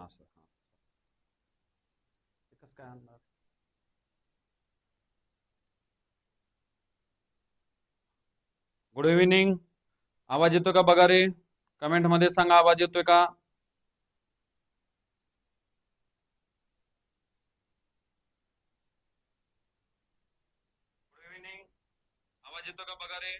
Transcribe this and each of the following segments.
असं कसं काय आणणार? Good evening. आवाज येतोय का बघा रे? कमेंट मध्ये सांगा आवाज येतोय का? Good evening. आवाज येतोय का बघा रे?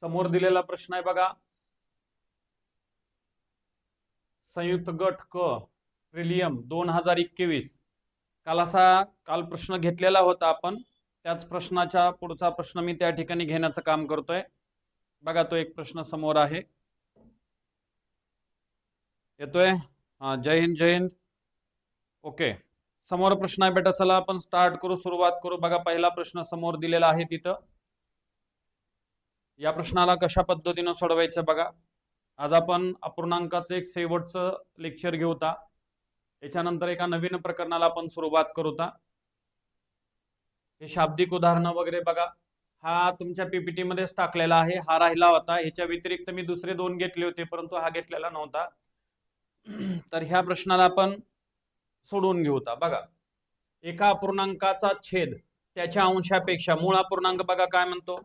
समोर दिलेला प्रश्न आहे बघा. संयुक्त गट क प्रिलियम 2021. काल प्रश्न घेतलेला होता आपण. त्याच प्रश्नाच्या पुढचा प्रश्न मी त्या ठिकाणी घेण्याचं काम करतोय. बघा तो एक प्रश्न समोर आहे. येतोय? हा, जय हिंद जय हिंद. ओके, समोर प्रश्न आहे बेटा. चला आपण स्टार्ट करू, सुरुवात करू. बघा पहिला प्रश्न समोर दिलेला आहे तिथं. या प्रश्नाला कशा पद्धतीने सोडवायचं बघा. आज आपण अपूर्णांकाचं एक शेवटचं लेक्चर घेऊता. याच्यानंतर एका नवीन प्रकरणाला आपण सुरुवात करूता. हे शाब्दिक उदाहरणं वगैरे बघा, हा तुमच्या पीपीटी मध्येच टाकलेला आहे. हा राहिला होता. ह्याच्या व्यतिरिक्त मी दुसरे 2 घेतले होते, परंतु हा घेतलेला नव्हता. तर ह्या प्रश्नाला आपण सोडवून घेऊता. बघा, एका अपूर्णांकाचा छेद त्याच्या अंशापेक्षा, मूळ अपूर्णांक बघा काय म्हणतो,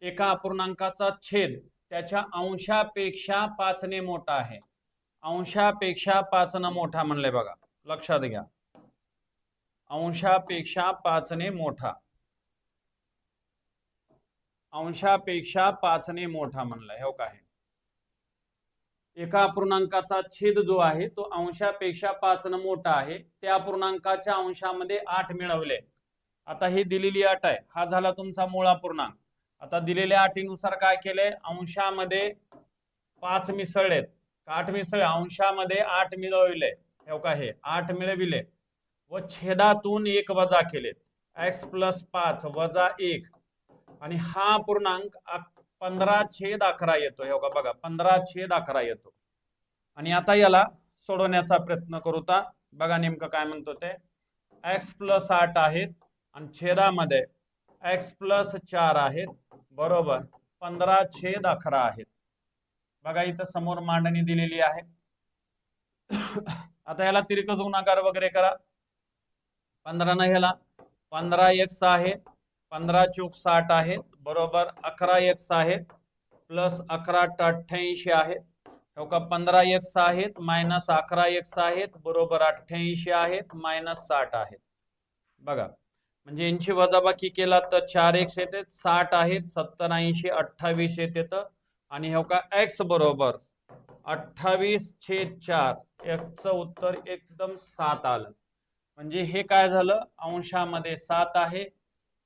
एका अपूर्णांकाचा छेद त्याच्या अंशापेक्षा 5 ने मोठा आहे. अंशापेक्षा 5 ने मोठा म्हणले बघा, लक्षात घ्या. अंशापेक्षा 5 ने मोठा, अंशापेक्षा 5 ने मोठा म्हणलाय. हो काय, एका अपूर्णांकाचा छेद जो आहे तो अंशापेक्षा 5 ने मोठा आहे. त्या अपूर्णांकाच्या अंशामध्ये 8 मिळवले. आता ही दिलेली अट आहे. हा झाला तुमचा मूळ अपूर्णांक. आता दिलेल्या अटीनुसार काय केले, अंशामध्ये 5 मिसळलेत, 8 मिसळले, अंशामध्ये 8 मिळविले. हो का, हे 8 मिळविले व छेदातून 1 वजा केले. x + 5 - 1 आणि हा पूर्णांक 15/11 येतो. हो का, बघा 15/11 येतो. आणि आता याला सोडवण्याचा प्रयत्न करूता. बघा नेमकं काय म्हणतो ते. x + 8 आहेत आणि छेदामध्ये x + 4 आहेत, बरोबर 15/11 आहेत. बघा इथं समोर मांडणी दिलेली आहे. आता याला तिरकस गुणाकार वगैरे करा. 15 न ह्याला 15x आहे, 15 × 60 आहेत, बरोबर 11x आहेत, प्लस 11 × 88 आहेत. हो का, 15x आहेत -11x आहेत, बरोबर 88 आहेत, -60 आहेत. बघा म्हणजे यांची वजाबाकी केला तर 4x येते, 60 आहेत, 70 80 28 येते. आणि हो का x बरोबर 28/4. x चं उत्तर एकदम 7 आलं. म्हणजे हे काय झालं, अंशामध्ये 7 आहे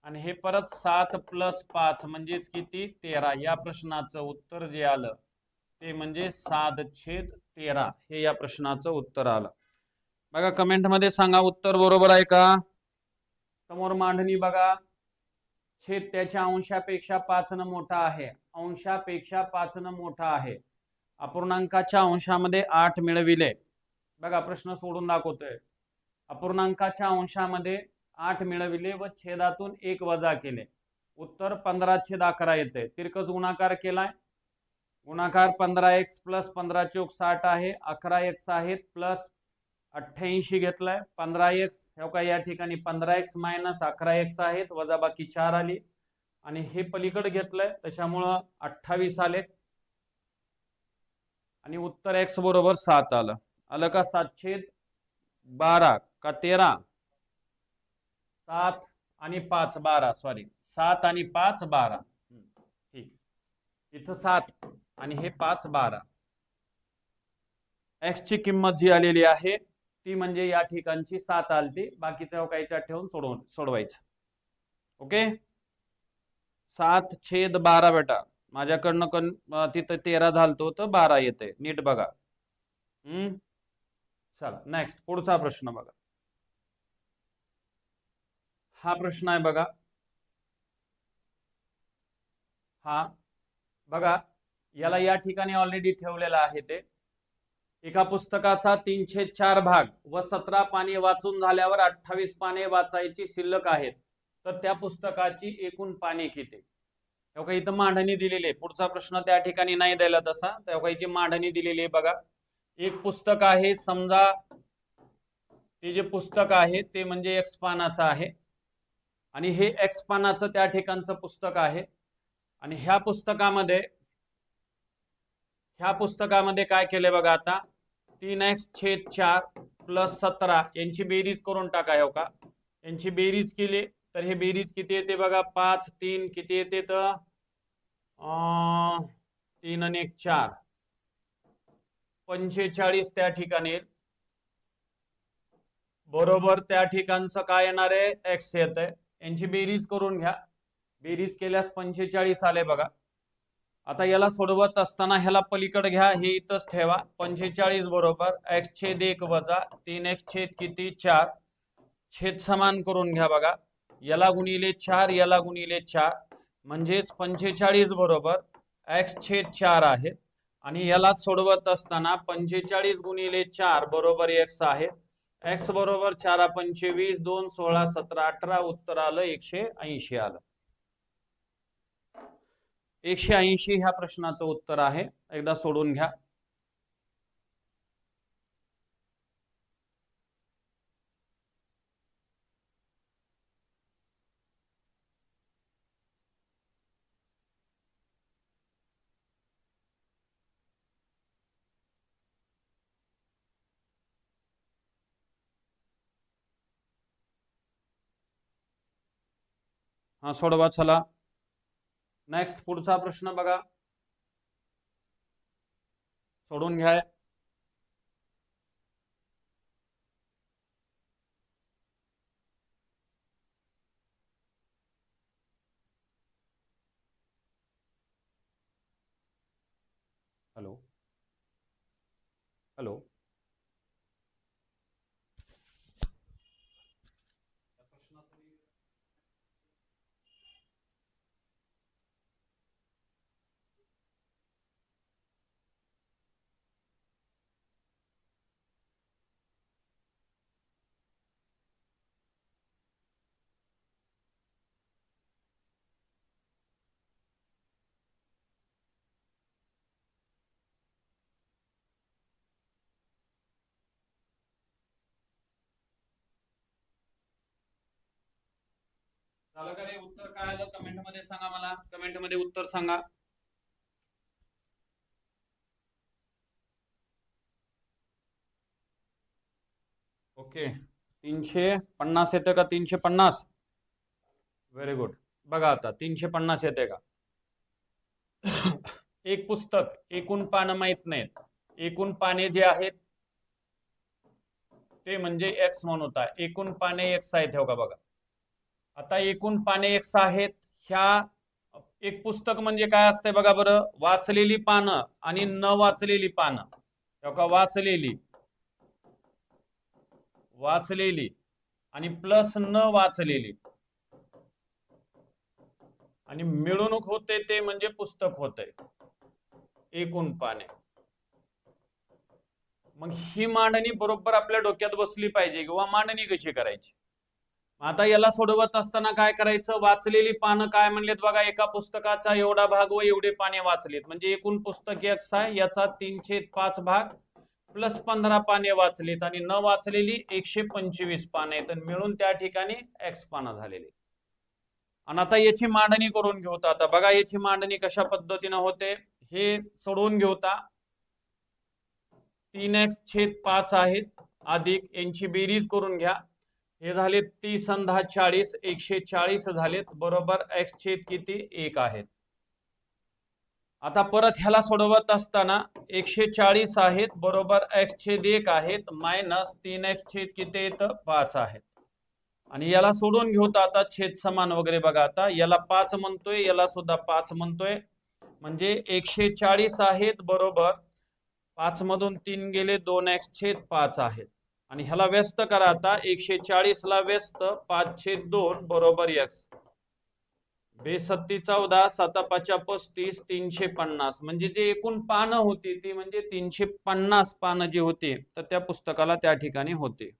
आणि हे परत 7 + 5 म्हणजेच किती, 13. या प्रश्नाचं उत्तर जे आलं ते म्हणजे 7/13. हे या प्रश्नाचं उत्तर आलं. बघा कमेंट मध्ये सांगा उत्तर बरोबर आहे का. समोर मांडणी बघा. छेद त्याच्या अंशापेक्षा 5 ने मोठा आहे. अंशापेक्षा 5 ने मोठा आहे. अपूर्णांकाच्या अंशामध्ये 8 मिळविले. बघा प्रश्न सोडून दाखवतोय. अपूर्णांकाच्या अंशामध्ये 8 मिळविले व छेदातून 1 वजा केले. उत्तर 15/11 येते. तिरकस गुणाकार केलाय. गुणाकार 15x + 15 × 60 आहे, 11x आहेत, प्लस 88 घेतलाय, 15x. हो का, या ठिकाणी 15x - 11x आहेत, वजाबाकी 4 आली आणि हे पलीकडे घेतलंय त्याच्यामुळं 28 आलेत आणि उत्तर x बरोबर 7 आलं. आलं का. 7/12 का 13, 7 आणि 5 12, सॉरी 7 आणि 5 12. ठीक, इथं 7 आणि हे 5 12. x ची किंमत जी आलेली आहे ती म्हणजे या ठिकाणची 7 आलती. बाकीचं काहीच्या ठेवून सोडवायचं. ओके, 7/12 बेटा. माझ्याकडनं तिथं 13 झालतो तर 12 येते. नीट बघा. चला नेक्स्ट, पुढचा प्रश्न बघा. हा प्रश्न आहे बघा. हा बघा, याला या ठिकाणी ऑलरेडी ठेवलेला आहे ते. एका पुस्तकाचा 304 भाग व 17 पाने वाचून झाल्यावर 28 पाने वाचायची शिल्लक आहेत, तर त्या पुस्तकाची एकूण पाने किती? तेव्हा इथं मांडणी दिलेली आहे. पुढचा प्रश्न त्या ठिकाणी नाही द्यायला तसा, तेव्हा इथे मांडणी दिलेली आहे बघा. एक पुस्तक आहे, समजा ते जे पुस्तक आहे ते म्हणजे एक्स पानाचं आहे आणि हे एक्स पानाचं त्या ठिकाणचं पुस्तक आहे आणि ह्या पुस्तकामध्ये काय केलंय बघा आता 3x/4 + 17 यांची बेरीज करून टाका. हो का, यांची बेरीज केली तर हे बेरीज किती येते बघा 5 3 किती येते तर 3 आणि 1 4 45 त्या ठिकाणी बरोबर त्या ठिकाणचं काय येणार आहे एक्स येत आहे. यांची बेरीज करून घ्या. बेरीज केल्यास 45 आले बघा. आता याला सोडवत असताना ह्याला पलीकडे घ्या, हे इथंच ठेवा. 45 बरोबर x/1 वजा 3x किती 4 छेद समान करून घ्या बघा. याला गुणिले 4 याला गुणिले 4 म्हणजेच 45 बरोबर x/4 आहे आणि याला सोडवत असताना 45 गुणिले 4 बरोबर x आहे. x बरोबर 4 25 2 16 17 18 उत्तर आलं 180 आलं. 180 ह्या प्रश्नाचं उत्तर आहे. एकदा सोडून घ्या. हा सोडवा चला. नेक्स्ट पुढचा प्रश्न बघा, सोडून घ्या. हॅलो हॅलो झालं का रे? उत्तर काय आलं कमेंट मध्ये सांगा मला. कमेंट मध्ये उत्तर सांगा. ओके 350 येते का 350? Very good. बघा आता 350 येते का? एक पुस्तक एकूण पानं माहित नाहीत. एकूण पाने जे आहेत ते म्हणजे एक्स म्हणून होता. एकूण पाने एक्स आहेत हो का बघा. आता एकूण पाने एक्स आहेत. ह्या एक पुस्तक म्हणजे काय असतंय बघा बरं, वाचलेली पानं आणि न वाचलेली पानं. हो का, वाचलेली आणि प्लस न वाचलेली आणि मिळवणूक होते ते म्हणजे पुस्तक होते एकूण पाने. मग ही मांडणी बरोबर आपल्या डोक्यात बसली पाहिजे किंवा मांडणी कशी करायची. आता याला सोडवत असताना काय करायचं, वाचलेली पानं काय म्हणलेत बघा, एका पुस्तकाचा एवढा भाग व एवढे पाने वाचलीत म्हणजे एकूण पुस्तक एक्स आहे, याचा 3/5 भाग प्लस 15 पाने वाचलीत आणि न वाचलेली 125 पाने आहेत, मिळून त्या ठिकाणी एक्स पानं झालेली. आणि आता याची मांडणी करून घेऊता. आता बघा याची मांडणी कशा पद्धतीने होते हे सोडवून घेऊता. 3x/5 आहेत अधिक यांची बेरीज करून घ्या. हे झाले 30 आणि 10 40 140 झालेत बरोबर x किती 1 आहेत. आता परत ह्याला सोडवत असताना 140 आहेत बरोबर x/1 आहेत मायनस 3x किती येतं 5 आहेत आणि याला सोडून घेऊता. आता छेद समान वगैरे बघा. आता याला 5 म्हणतोय याला सुद्धा 5 म्हणतोय म्हणजे 140 आहेत बरोबर 5 मधून 3 गेले 2x/5 आहेत आणि ह्याला व्यस्त करा. आता 140 ला व्यस्त 5/2 बरोबर x. बेसत्ती 14, 7×5 = 35, 350 म्हणजे जे एकूण पानं होती ती म्हणजे 350 पानं जी होती तर त्या पुस्तकाला त्या ठिकाणी होते.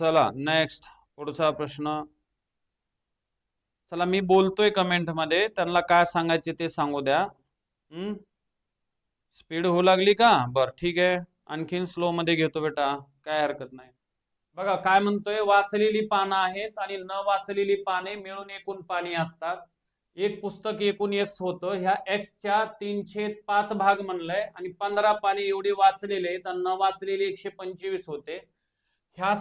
चला नेक्स्ट पुढचा प्रश्न. चला मी बोलतोय कमेंट मध्ये, त्यांना काय सांगायचे ते सांगू द्या. स्पीड होऊ लागली का? बर ठीक आहे, आणखीन स्लो मध्ये घेतो बेटा, काय हरकत नाही. बघा काय म्हणतोय, वाचलेली पानं आहेत आणि न वाचलेली पाने मिळून एकूण पाने असतात. एक पुस्तक एकूण एक्स होतं, ह्या एक्सच्या 305 भाग म्हणलंय आणि 15 पाने एवढे वाचलेले आहेत आणि न वाचलेले 125 होते. ह्या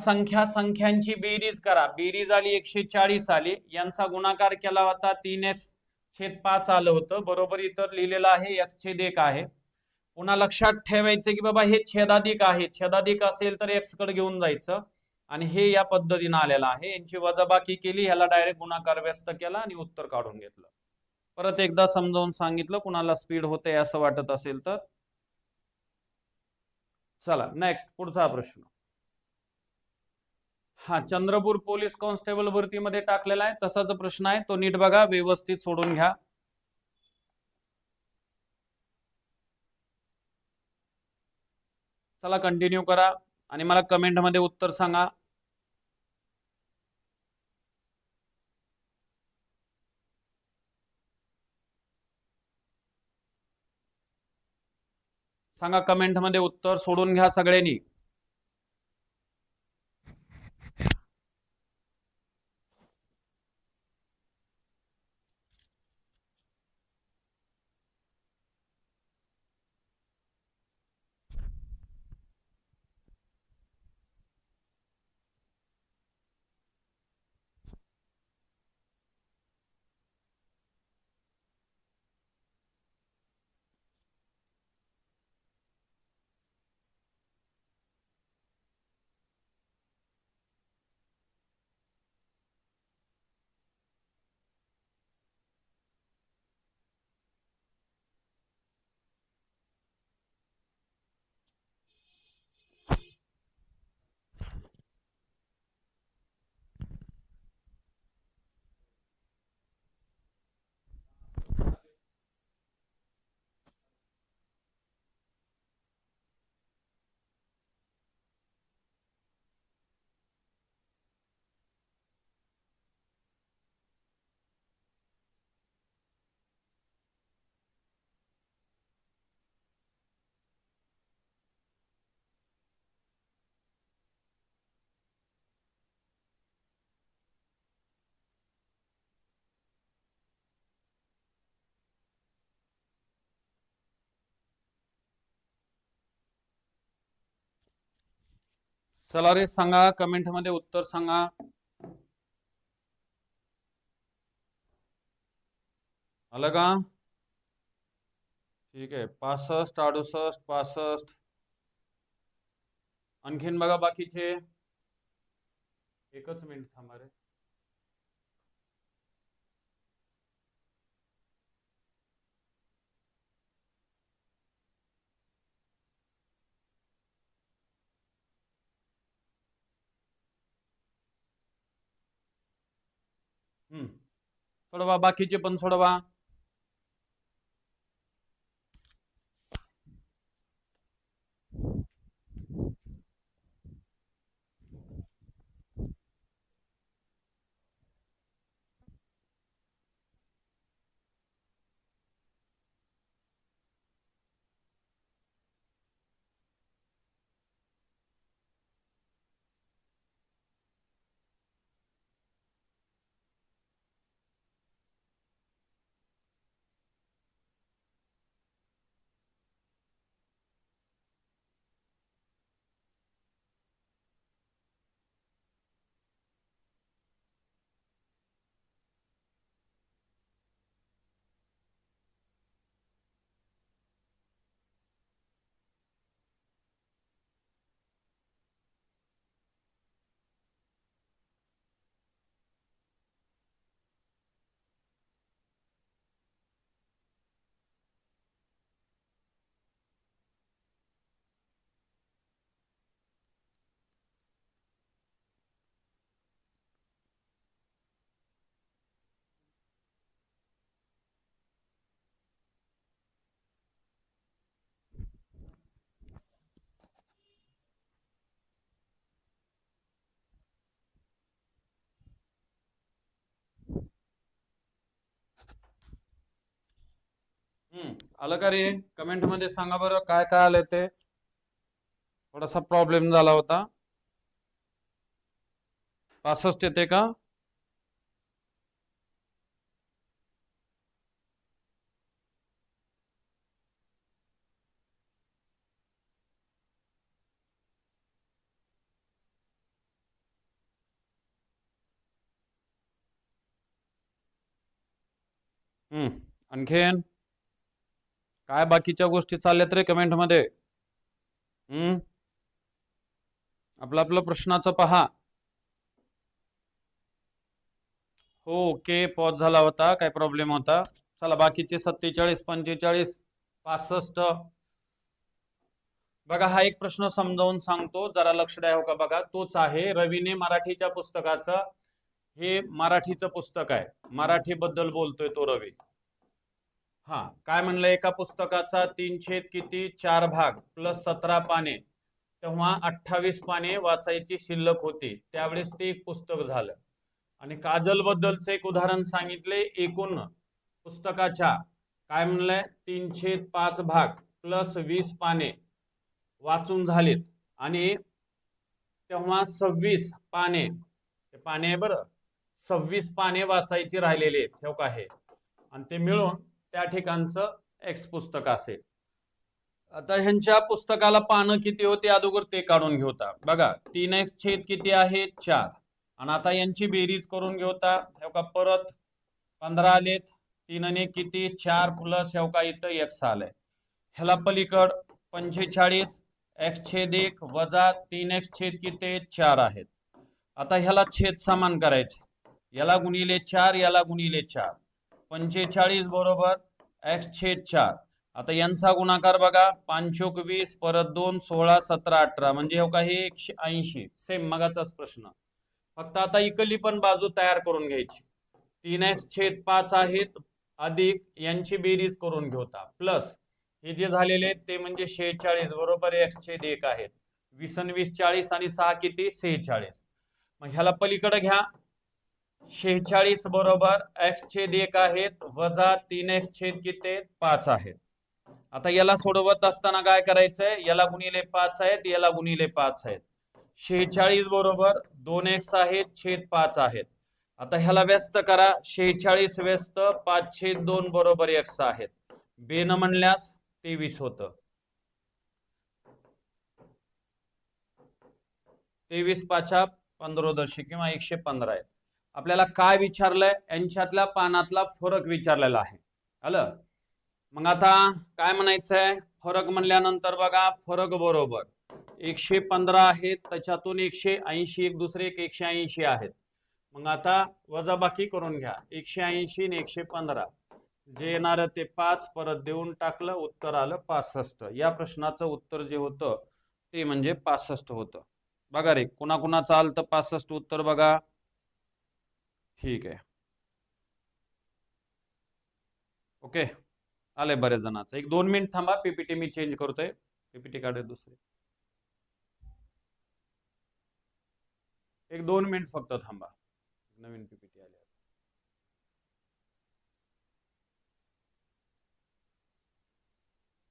संख्यांची बेरीज करा, बेरीज आली 140 आली, यांचा गुणाकार केला होता 3x/5 आलं होतं बरोबर. इतर लिहिलेलं आहे x/1 आहे. पुन्हा लक्षात ठेवायचं की बाबा हे छेदाधिक आहे, छेदाधिक असेल तर एक्स कडे घेऊन जायचं आणि हे या पद्धतीने आलेलं आहे. यांची वजाबाकी केली, ह्याला डायरेक्ट गुणाकार व्यस्त केला आणि उत्तर काढून घेतलं. परत एकदा समजावून सांगितलं, कुणाला स्पीड होते असं वाटत असेल तर. चला नेक्स्ट पुढचा प्रश्न. हा चंद्रपूर पोलीस कॉन्स्टेबल भरतीमध्ये टाकलेला आहे तसाच प्रश्न आहे, तो नीट बघा, व्यवस्थित सोडून घ्या. चला कंटिन्यू करा आणि मला कमेंट मध्ये उत्तर सांगा. सांगा कमेंट मध्ये उत्तर, सोडून घ्या सगळ्यांनी. चला रे सांगा, कमेंट मध्ये उत्तर सांगा. आलं का? ठीक आहे, 65, 68, 65. आणखीन बघा बाकीचे. एकच मिनिट थांबा रे. सोडवा, बाकीचे पण सोडवा. आलं का रे? कमेंट मध्ये सांगा बरं काय काय आलं ते. थोडासा प्रॉब्लेम झाला होता. 65 येते का? आणखीन काय बाकीच्या गोष्टी चालल्यात रे कमेंट मध्ये? आपलं आपलं प्रश्नाचं पहा. हो ओके, पॉज झाला होता, काय प्रॉब्लेम होता. चला बाकीचे 47, 45, 65. बघा हा एक प्रश्न समजावून सांगतो, जरा लक्ष द्या. हो का बघा, तोच आहे रवीने मराठीच्या पुस्तकाचं. हे मराठीचं पुस्तक आहे, मराठी बद्दल बोलतोय तो रवी. हा काय म्हणलं, एका पुस्तकाचा 3 किती 4 भाग प्लस 17 पाने, तेव्हा 28 पाने वाचायची शिल्लक होती, त्यावेळेस ते एक पुस्तक झालं. आणि काजल बद्दलचं एक उदाहरण सांगितले, एकूण पुस्तकाच्या काय म्हणलंय 3/5 भाग प्लस 20 पाने वाचून झालेत, आणि तेव्हा 26 पाने, पाने आहे बरं, 26 पाने वाचायची राहिलेली आहेत, ठेव आहे. आणि ते मिळून त्या ठिकाणचं एक्स पुस्तक असेल. आता ह्यांच्या पुस्तकाला पानं किती होते अगोदर ते काढून घेऊता. बघा 3x किती आहे 4, आणि आता यांची बेरीज करून घेऊता. का परत 15 आलेत, 3 किती 4 प्लस का इथं x आलंय. ह्याला पलीकड 45 x/1 वजा 3x किती 4 आहेत. आता ह्याला छेद समान करायचे, याला गुणिले 4 याला गुणिले 4, 45 बरोबर x/4. आता यांचा गुणाकार बघा, 5 परत 2 16 17 18, म्हणजे हो का हे 180. सेम मगाचाच प्रश्न, फक्त आता इकली पण बाजू तयार करून घ्यायची. 3x/5 आहेत, अधिक यांची बेरीज करून घेऊता, प्लस हे जे झालेले ते म्हणजे 46 बरोबर x/1 आहेत. 20 आणि 20 40, आणि 6 किती 46. मग ह्याला पलीकडे घ्या, 46 बरोबर x/1 आहेत वजा 3x किती 5 आहेत. आता याला सोडवत असताना काय करायचंय, याला गुणिले 5 आहेत याला गुणिले 5 आहेत. 46 बरोबर 2x आहेत छेद 5 आहेत. आता ह्याला व्यस्त करा, 46 व्यस्त 5/2 बरोबर x आहेत. बेन म्हणल्यास 23 होतं. 23 पाचा 15 किंवा 115 आहे. आपल्याला काय विचारलंय, यांच्यातल्या पानातला फरक विचारलेला आहे. आलं? मग आता काय म्हणायचंय, फरक म्हणल्यानंतर बघा फरक बरोबर 115 आहेत, त्याच्यातून 180 एक दुसरे एक 180 आहेत. मग आता वजाबाकी करून घ्या, 180 आणि 115, जे येणार ते 5 परत देऊन टाकलं, उत्तर आलं 65. या प्रश्नाचं उत्तर जे होतं ते म्हणजे 65 होतं. बघा रे, कुणाकुणाचं आलं तर 65 उत्तर बघा. ठीक आहे, ओके, आले बरेच जणांचं. 1-2 मिनिट थांबा, पीपीटी मी चेंज करतोय, पीपीटी काढे दुसरी. 1-2 मिनिट फक्त थांबा, नवीन पीपीटी आली.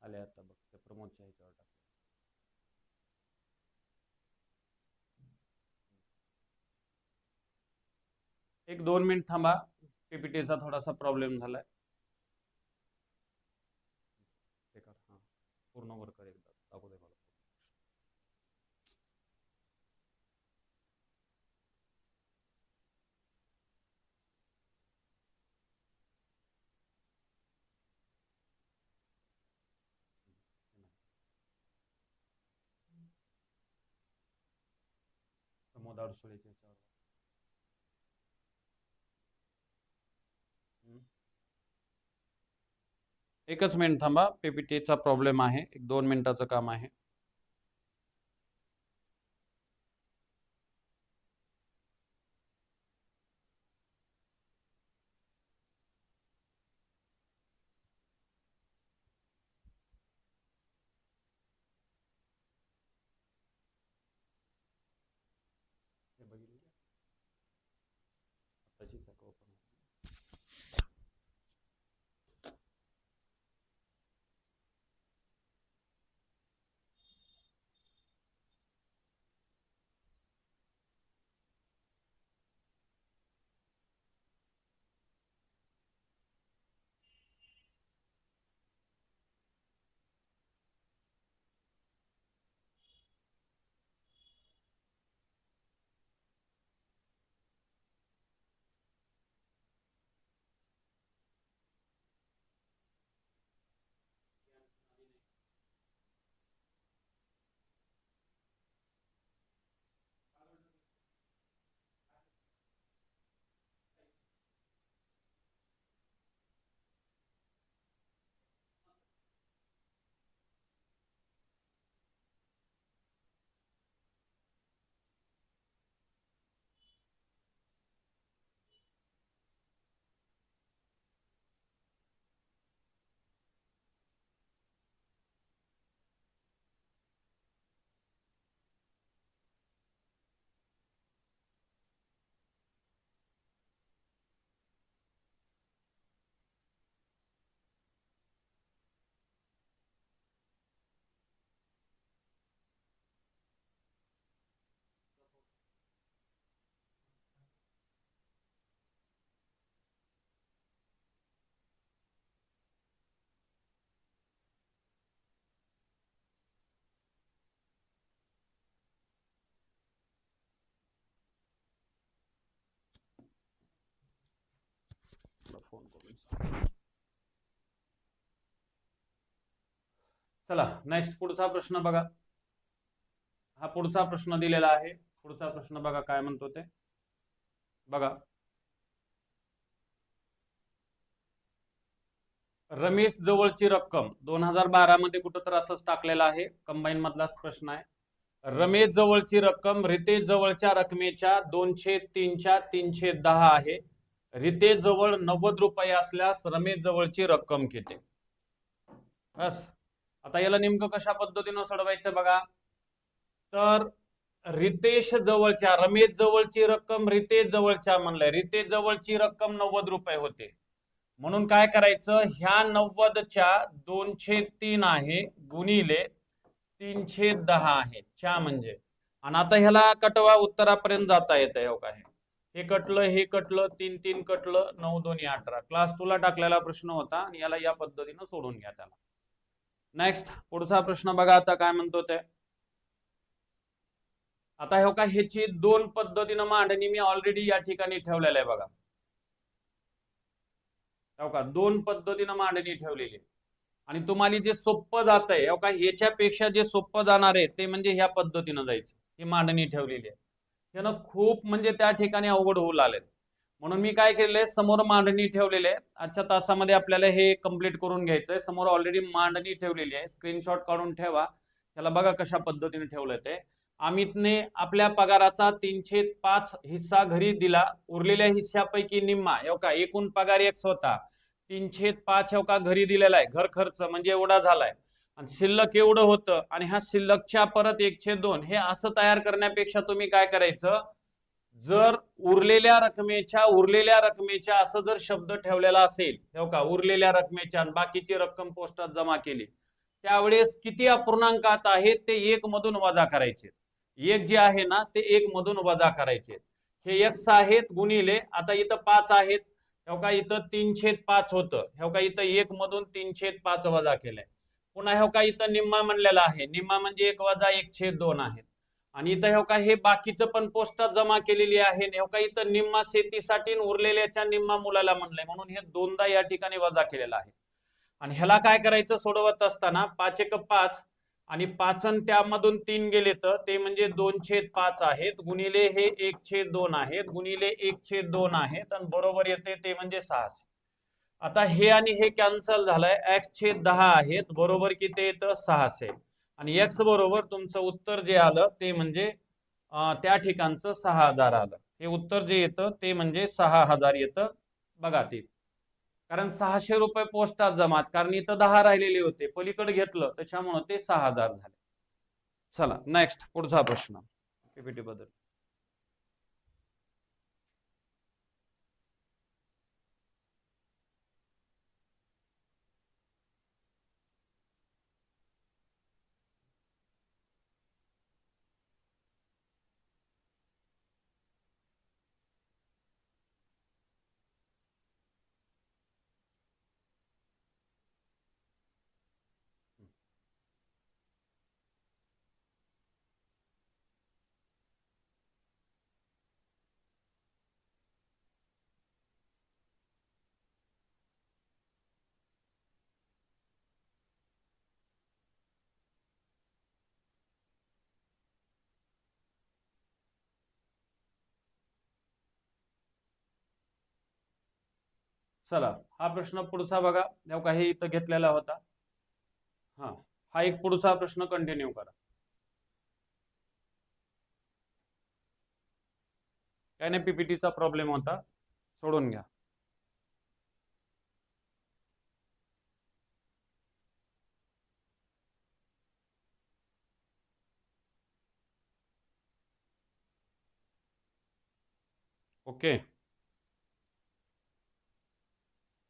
आले आता बघ, प्रमोदच्या ह्याच्यावर टाक. एक 2 मिनिट थांबा, पीपीटीचा थोडासा प्रॉब्लेम झालाय. पूर्ण वर कर एकदा, दाखवू दे मला. प्रमोद अडसुळेच्या ह्याच्यावर. एकच मिनिट थांबा, पीपीटीचा प्रॉब्लेम आहे, 1-2 मिनिटाचं काम आहे. फोन करून. चला नेक्स्ट पुढचा प्रश्न बघा. हा पुढचा प्रश्न दिलेला आहे. पुढचा प्रश्न बघा काय म्हणतो ते बघा. रमेश जवळची रक्कम 2012 मध्ये कुठं तर असंच टाकलेलं आहे. कंबाईन मधलाच प्रश्न आहे. रमेश जवळची रक्कम रितेश जवळच्या रकमेच्या 203च्या 310 आहे. रितेश जवळ 90 रुपये असल्यास रमेश जवळची रक्कम किती. बस आता याला नेमकं कशा पद्धतीनं सोडवायचं बघा. तर रितेश जवळच्या रमेश जवळची रक्कम रितेश जवळच्या म्हणलंय. रितेश जवळची रक्कम 90 रुपये होते म्हणून काय करायचं. ह्या 90च्या 203 आहे गुणिले 310 आहे च्या म्हणजे. आणि आता ह्याला कटवा उत्तरापर्यंत जाता येतं. हो काय हे कटलं हे कटलं 3 3 कटलं 9 2 18. क्लास 2 ला टाकलेला प्रश्न होता आणि याला या पद्धतीनं सोडून घ्या त्याला. नेक्स्ट पुढचा प्रश्न बघा आता काय म्हणतो ते. आता हो का ह्याची दोन पद्धतीनं मांडणी मी ऑलरेडी या ठिकाणी ठेवलेलं आहे बघा. हो का दोन पद्धतीनं मांडणी ठेवलेली आणि तुम्हाला जे सोपं जात आहे हो का ह्याच्यापेक्षा जे सोपं जाणार आहे ते म्हणजे ह्या पद्धतीनं जायचं. ही मांडणी ठेवलेली आहे. त्यानं खूप म्हणजे त्या ठिकाणी अवघड होऊ लागले म्हणून मी काय केलेलं आहे समोर मांडणी ठेवलेली आहे. आजच्या तासामध्ये आपल्याला हे कंप्लीट करून घ्यायचंय. समोर ऑलरेडी मांडणी ठेवलेली आहे. स्क्रीनशॉट काढून ठेवा. त्याला बघा कशा पद्धतीने ठेवलंय ते. अमितने आपल्या पगाराचा 305 हिस्सा घरी दिला. उरलेल्या हिस्सापैकी निम्मा हो का एकूण पगार एक होता 305 हो का घरी दिलेला आहे. घर खर्च म्हणजे एवढा झालाय आणि शिल्लक एवढं होतं आणि ह्या शिल्लकच्या परत 1/2 हे असं तयार करण्यापेक्षा तुम्ही काय करायचं. जर उरलेल्या रकमेच्या असं जर शब्द ठेवलेला असेल हो का उरलेल्या रकमेच्या आणि बाकीची रक्कम पोस्टात जमा केली त्यावेळेस किती अपूर्णांकात आहेत ते 1 मधून वजा करायचे. 1 जे आहे ना ते 1 मधून वजा करायचे. हे x आहेत गुणिले आता इथं 5 आहेत हो का इथं 3/5 होतं हो का इथं 1 मधून 3/5 वजा केलंय. पुन्हा हो का इथं निम्मा म्हणलेला आहे. निम्मा म्हणजे 1 वजा 1/2 आहेत आणि इथं हो का हे बाकीचं पण पोस्टात जमा केलेली आहे. हो का इथं निम्मा शेतीसाठी उरलेल्याच्या निम्मा मुलाला म्हणलंय म्हणून हे दोनदा या ठिकाणी वजा केलेला आहे. आणि ह्याला काय करायचं सोडवत असताना 5 1 5 आणि 5 आणि त्यामधून 3 गेले तर ते म्हणजे 2/5 आहेत गुणिले हे 1/2 आहेत गुणिले 1/2 आहेत आणि बरोबर येते ते म्हणजे 6. आता हे आणि हे कॅन्सल झालंय. x/10 आहेत बरोबर किती येतं 600 आणि x बरोबर तुमचं उत्तर जे आलं ते म्हणजे त्या ठिकाणचं 6000 आलं. हे उत्तर जे येतं ते म्हणजे 6000 येतं बघा ते. कारण 600 रुपये पोस्टात जमा कारण इथं 10 राहिलेले होते पलीकडे घेतलं त्याच्यामुळे ते 6000 झाले. चला नेक्स्ट पुढचा प्रश्न पीपीटी बद्दल. चला हा प्रश्न पुढचा बघा. हो का हे इथं घेतलेला होता. हा एक पुढचा प्रश्न कंटिन्यू करा. काय नाही पीपीटीचा प्रॉब्लेम होता सोडून घ्या. ओके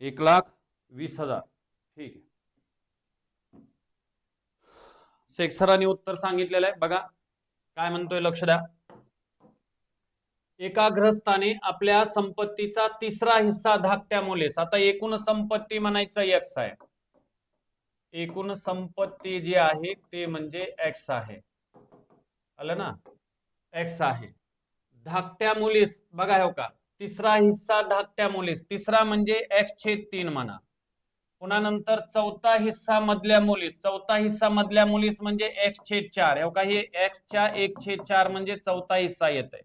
1,20,000 ठीक आहे. शेख सरांनी उत्तर सांगितलेलं आहे बघा काय म्हणतोय लक्ष द्या. एका ग्रस्ताने आपल्या संपत्तीचा 3रा हिस्सा धाकट्या मुलेस. आता एकूण संपत्ती म्हणायचं x आहे. एकूण संपत्ती जी आहे ते म्हणजे x आहे. आलं ना x आहे. धाकट्या मुलीस बघा हो का तिसरा हिस्सा धाकट्या मुलीस, तिसरा म्हणजे x/3 म्हणा. पुन्हा नंतर चौथा हिस्सा मधल्या मुलीस, चौथा हिस्सा मधल्या मुलीस म्हणजे x/4. हो का, हे x च्या 1/4 म्हणजे चौथा हिस्सा येतोय,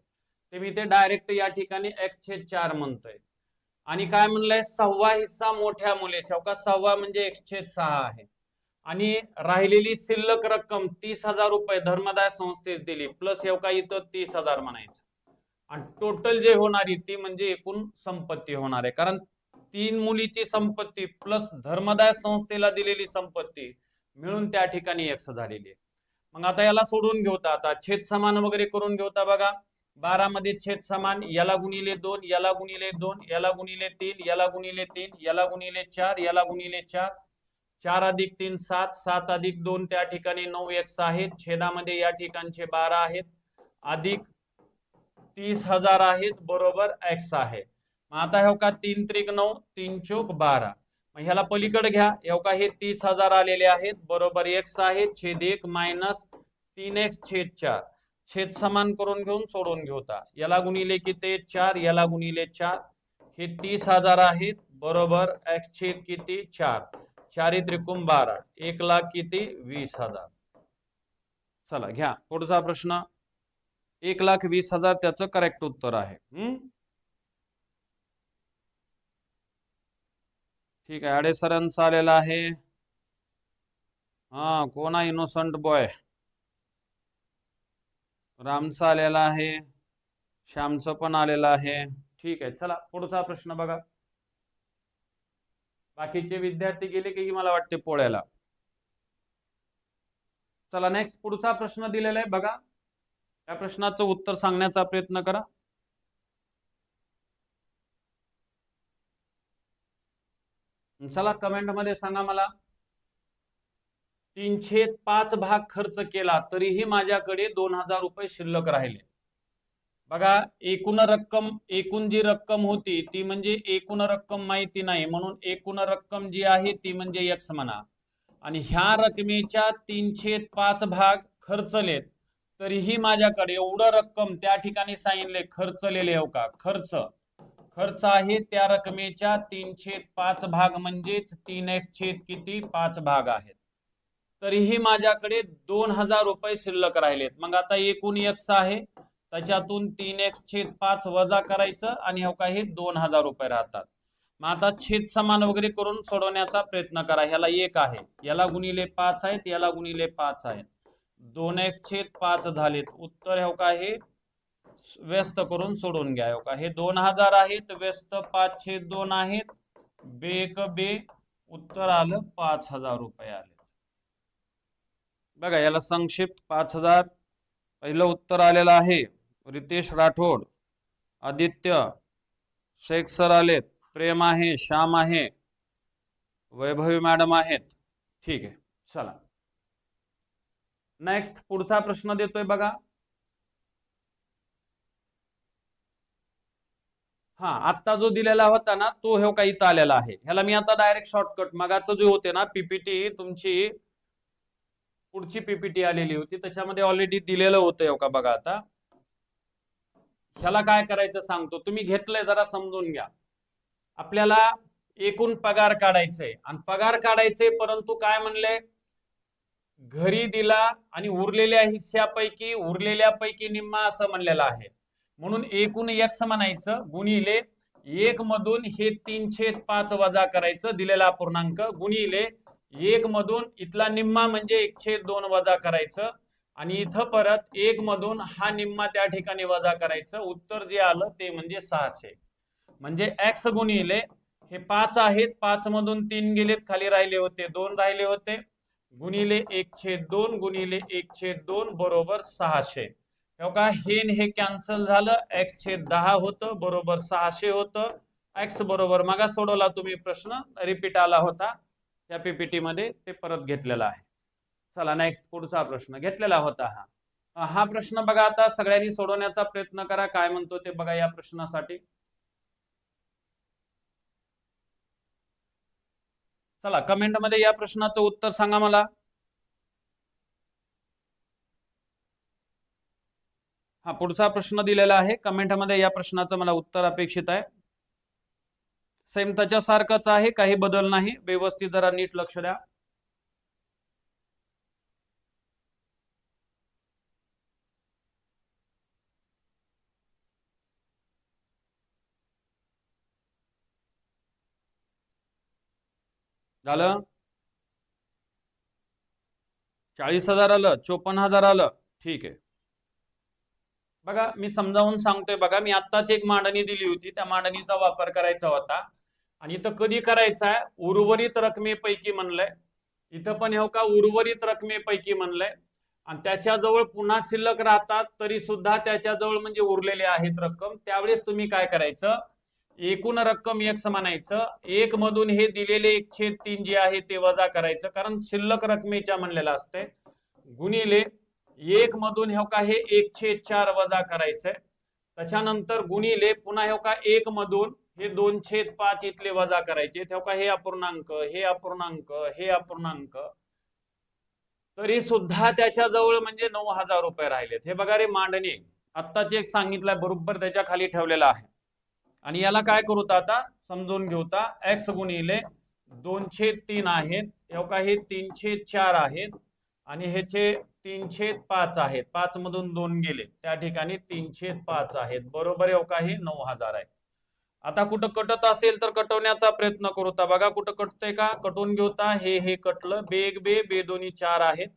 ते मी ते डायरेक्ट या ठिकाणी x/4 म्हणतोय. आणि काय म्हणलंय, सहावा हिस्सा मोठ्या मुलीस, हो का, सहावा म्हणजे x/6 आहे. आणि राहिलेली शिल्लक रक्कम 30,000 रुपये धर्मदाय संस्थेस दिली, प्लस हो का इथं 30,000 म्हणायचं. आणि टोटल जे होणारी ती म्हणजे एकूण संपत्ती होणार आहे, कारण 3 मुलीची संपत्ती प्लस धर्मदाय संस्थेला दिलेली संपत्ती मिळून त्या ठिकाणी x झालेली आहे. मग आता याला सोडून घेऊता, आता छेद समान वगैरे करून घेऊता. बघा 12 मध्ये छेद समान, याला गुणिले 2, याला गुणिले 2, याला गुणिले 3, याला गुणिले 3, याला गुणिले 4, याला गुणिले 4, 4 अधिक 3 7, 7 अधिक 2 त्या ठिकाणी 9x आहेत. छेदामध्ये या ठिकाणचे 12 आहेत, अधिक 30,000 आहेत, बरोबर x आहे. मग आता हो का 3 त्रिक 9, 3 चौक 12. मग ह्याला पलीकडे घ्या, हो का हे 30,000 आलेले आहेत, बरोबर x आहे, छेद 1 मायनस 3x/4. छेद समान करून घेऊन सोडून घेऊता. याला गुणिले किती 4, याला गुणिले 4, हे 30,000 आहेत, बरोबर x छेद किती 4, 4 त्रिकोण 12, 1,00,000 किती 20,000. चला घ्या पुढचा प्रश्न. 1,20,000 त्याचं करेक्ट उत्तर आहे. ठीक आहे, आडे सरांचा आलेला आहे. हा, कोण आहे इनोसंट बॉय? रामचा आलेला आहे, श्यामचं पण आलेलं आहे. ठीक आहे, चला पुढचा प्रश्न बघा. बाकीचे विद्यार्थी गेले की मला वाटते पोळ्याला. चला नेक्स्ट पुढचा प्रश्न दिलेला आहे बघा, या प्रश्नाचं उत्तर सांगण्याचा प्रयत्न करा. चला कमेंट मध्ये सांगा मला. 3/5 भाग खर्च केला तरीही माझ्याकडे 2,000 रुपये शिल्लक राहिले. बघा एकूण रक्कम, एकूण जी रक्कम होती ती म्हणजे एकूण रक्कम माहिती नाही, म्हणून एकूण रक्कम जी आहे ती म्हणजे x म्हणा. आणि ह्या रकमेच्या 3/5 भाग खर्चलेत तरीही माझ्याकडे एवढं रक्कम त्या ठिकाणी सांगितले खर्चलेले, हो का, खर्च खर्च आहे त्या रकमेच्या 3/5 भाग म्हणजेच 3x छेद किती 5 भाग आहेत. तरीही माझ्याकडे 2,000 रुपये शिल्लक राहिलेत. मग आता एकूण x आहे, त्याच्यातून 3x/5 वजा करायचं आणि हो का हे 2,000 रुपये राहतात. मग आता छेद समान वगैरे करून सोडवण्याचा प्रयत्न करा. ह्याला 1 आहे, याला गुणिले 5 आहेत, याला गुणिले 5 आहेत, 2x/5 झालेत. उत्तर हो का हे व्यस्त करून सोडून घ्या. हो का हे 2,000 आहेत, व्यस्त 5/2 आहेत, बेक बे, उत्तर आलं 5,000 रुपये आले. बघा याला संक्षिप्त 5,000. पहिलं उत्तर आलेलं आहे रितेश राठोड, आदित्य शेख सर आलेत, प्रेम आहे, श्याम आहे, वैभवी मॅडम आहेत. ठीक आहे, चला नेक्स्ट पुढचा प्रश्न देतोय बघा. हा आता जो दिलेला होता ना तो हे काही इथं आलेला आहे. ह्याला मी आता डायरेक्ट शॉर्टकट, मगाचं जे होते ना पीपीटी, तुमची पुढची पीपीटी आलेली होती त्याच्यामध्ये ऑलरेडी दिलेलं होतं. हो का बघा आता ह्याला काय करायचं सांगतो, तुम्ही घेतलंय जरा समजून घ्या. आपल्याला एकूण पगार काढायचंय आणि पगार काढायचे, परंतु काय म्हणले घरी दिला आणि उरलेल्या हिस्स्यापैकी निम्मा असं म्हणलेलं आहे. म्हणून एकूण x म्हणायचं गुणिले 1 मधून हे 3/5 वजा करायचं दिलेला अपूर्णांक, गुणिले 1 मधून इथला निम्मा म्हणजे 1/2 वजा करायचं, आणि इथं परत 1 मधून हा निम्मा त्या ठिकाणी वजा करायचं. उत्तर जे आलं ते म्हणजे 600. म्हणजे x गुणिले हे 5 आहेत, 5 मधून 3 गेलेत, खाली राहिले होते 2 राहिले होते, गुणिले 1/2 गुणिले 1/2 बरोबर 600. का हे कॅन्सल झालं, x/10 होतं, बरोबर 600 होतं. x बरोबर मगा सोडवला तुम्ही प्रश्न, रिपीट आला होता त्या पीपीटी मध्ये, ते परत घेतलेला आहे. चला नेक्स्ट पुढचा प्रश्न घेतलेला होता हा प्रश्न बघा. आता सगळ्यांनी सोडवण्याचा प्रयत्न करा, काय म्हणतो ते बघा या प्रश्नासाठी. चला कमेंट मध्ये या प्रश्नाचं उत्तर सांगा मला. हा पुढचा प्रश्न दिलेला आहे कमेंटमध्ये, या प्रश्नाचं मला उत्तर अपेक्षित आहे. सेम त्याच्यासारखंच आहे, काही बदल नाही. व्यवस्थित जरा नीट लक्ष द्या. झालं? 40,000 आलं, 54,000 आलं, ठीक आहे. बघा मी समजावून सांगतोय. बघा मी आत्ताच एक मांडणी दिली होती, त्या मांडणीचा वापर करायचा होता. आणि इथं कधी करायचा आहे? उर्वरित रकमेपैकी म्हणलंय. इथं पण हे का उर्वरित रकमेपैकी म्हणलंय. आणि त्याच्याजवळ पुन्हा शिल्लक राहतात तरी सुद्धा त्याच्याजवळ म्हणजे उरलेले आहेत रक्कम. त्यावेळेस तुम्ही काय करायचं? एकूण रक्कम x म्हणायचं. एक मधून हे दिलेले 1/3 जे आहे ते वजा करायचं, कारण शिल्लक रकमेच्या म्हणलेलं असते. गुणिले एक मधून हे का हे 1/4 वजा करायचंय. त्याच्यानंतर गुणिले पुन्हा हे का एक मधून हे 2/5 इथले वजा करायचे. का हे अपूर्णांक, हे अपूर्णांक, हे अपूर्णांक, तरी सुद्धा त्याच्याजवळ म्हणजे 9,000 रुपये राहिलेत. हे बघा रे मांडणी आत्ताच एक सांगितलंय, बरोबर त्याच्या खाली ठेवलेला आहे. आणि याला काय करू आता समजून घेऊता. x गुणिले 2/3 आहेत, का हे 3/4 आहेत, आणि ह्याचे 3/5 आहेत. 5 मधून 2 गेले, त्या ठिकाणी 3/5 आहेत. बरोबर आहे का हे 9,000 आहे. आता कुठं कटत असेल तर कटवण्याचा प्रयत्न करूता. बघा कुठं कटतंय का, कटवून घेऊता. हे कटलं. बेग बे बे दोन्ही 4 आहेत.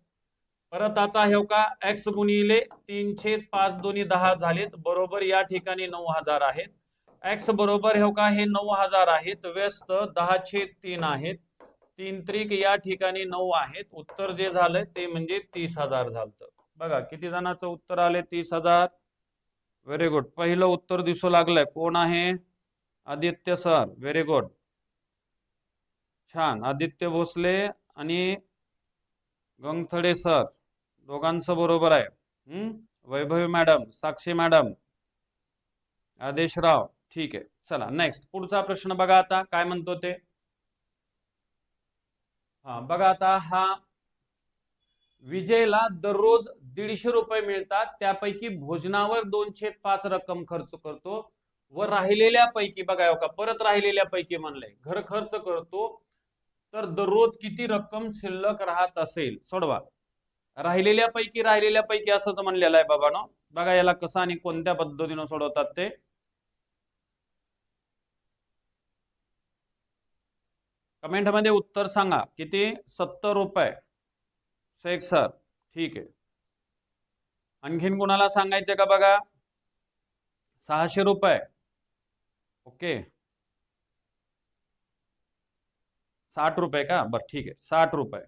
परत आता हे का x गुणिले 3/5 दोन्ही 10 झालेत. बरोबर या ठिकाणी 9,000 आहेत. x बरोबर हे का हे 9,000 आहेत, व्यस्त 10/3 आहेत. 3 त्रिक या ठिकाणी 9 आहेत. उत्तर जे झालंय ते म्हणजे 30,000 झालं. बघा किती जणांचं उत्तर आले? 30,000. Very good. पहिलं उत्तर दिसू लागलंय. कोण आहे? आदित्य सर. व्हेरी गुड, छान. आदित्य भोसले आणि गंगथडे सर दोघांचं बरोबर आहे. वैभवी मॅडम, साक्षी मॅडम, आदेशराव, ठीक आहे. चला नेक्स्ट पुढचा प्रश्न बघा आता काय म्हणतो ते. हा बघा आता, हा विजयला दररोज 150 रुपये मिळतात, त्यापैकी भोजनावर 2/5 रक्कम खर्च करतो व राहिलेल्या पैकी, बघा का परत राहिलेल्या पैकी म्हणलंय घर खर्च करतो, तर दररोज किती रक्कम शिल्लक राहत असेल? सोडवा. राहिलेल्या पैकी असंच म्हणलेलं आहे बाबांनो. बघा याला कसं आणि कोणत्या पद्धतीने सोडवतात ते. कमेंट मध्ये उत्तर सांगा. किती? 70 रुपये. शेख सर, ठीक आहे. आणखीन कोणाला सांगायचं का? बघा 600 रुपये. ओके, 60 रुपये का? बर ठीक आहे, 60 रुपये.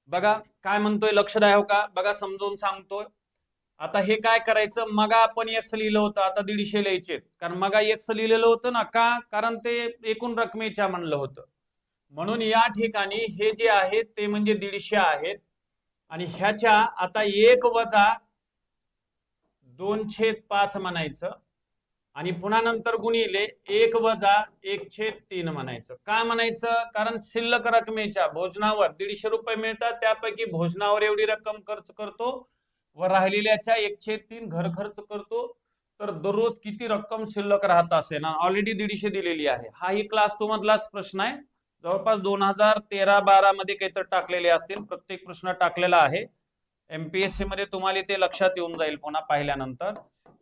बघा काय म्हणतोय, लक्ष द्या. हो का बघा समजून सांगतोय. आता हे काय करायचं? मगा आपण x लिहिलं होतं, आता 150 लिहायचे, कारण मगा x लिहिलेलं होतं ना. का? कारण ते एकूण रकमेच्या म्हणलं होतं. म्हणून या ठिकाणी हे जे आहे ते म्हणजे 150 आहेत. आणि ह्याच्या आता 1 वजा 2/5 म्हणायचं, आणि पुन्हा नंतर गुणिले 1 वजा 1/3 म्हणायचं. काय म्हणायचं? कारण शिल्लक रकमेच्या भोजनावर 150 रुपये मिळतात, त्यापैकी भोजनावर एवढी रक्कम खर्च करतो व राहिलेल्याच्या 1/3 घर खर्च करतो, तर दररोज किती रक्कम शिल्लक राहत असेल ना. ऑलरेडी 150 दिलेली आहे. हा ही क्लास 2 मधलाच प्रश्न आहे. जवळपास 2013-12 मध्ये काहीतरी टाकलेले असतील. प्रत्येक प्रश्न टाकलेला आहे. एमपीएससी मध्ये तुम्हाला ते लक्षात येऊन जाईल पुन्हा पाहिल्यानंतर.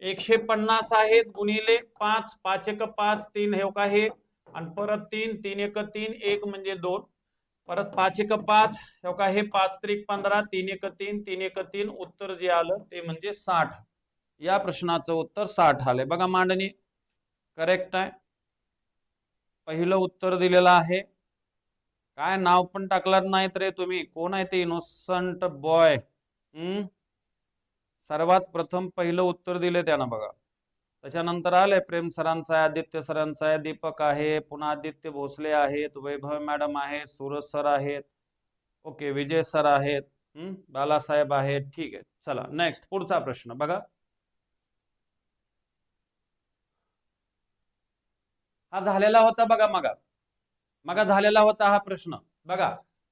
150 आहेत गुणिले 5, 5 1 5, 3 हे का हे, आणि परत 3, 3 1 3, 1 म्हणजे 2, परत 5 1 5 हे का हे, 5 त्रिक 15, 3 1 3, 3 1 3. उत्तर जे आलं ते म्हणजे 60. या प्रश्नाचं उत्तर 60 आले. बघा मांडणी करेक्ट आहे. पहिलं उत्तर दिलेलं आहे. काय नाव पण टाकलं नाही रे तुम्ही? कोण आहे ते इनोसंट बॉय? सर्वात प्रथम पहिलं उत्तर दिले त्यानं. बघा त्याच्यानंतर आले प्रेम सरांचा आहे, आदित्य सरांचा आहे, दीपक आहे, पुन्हा आदित्य भोसले आहेत, वैभव मॅडम आहेत, सूरज सर आहेत, ओके, विजय सर आहेत, बालासाहेब आहेत. ठीक आहे, चला नेक्स्ट पुढचा प्रश्न बघा. हा झालेला होता बघा, मगा झालेला होता हा प्रश्न. बघा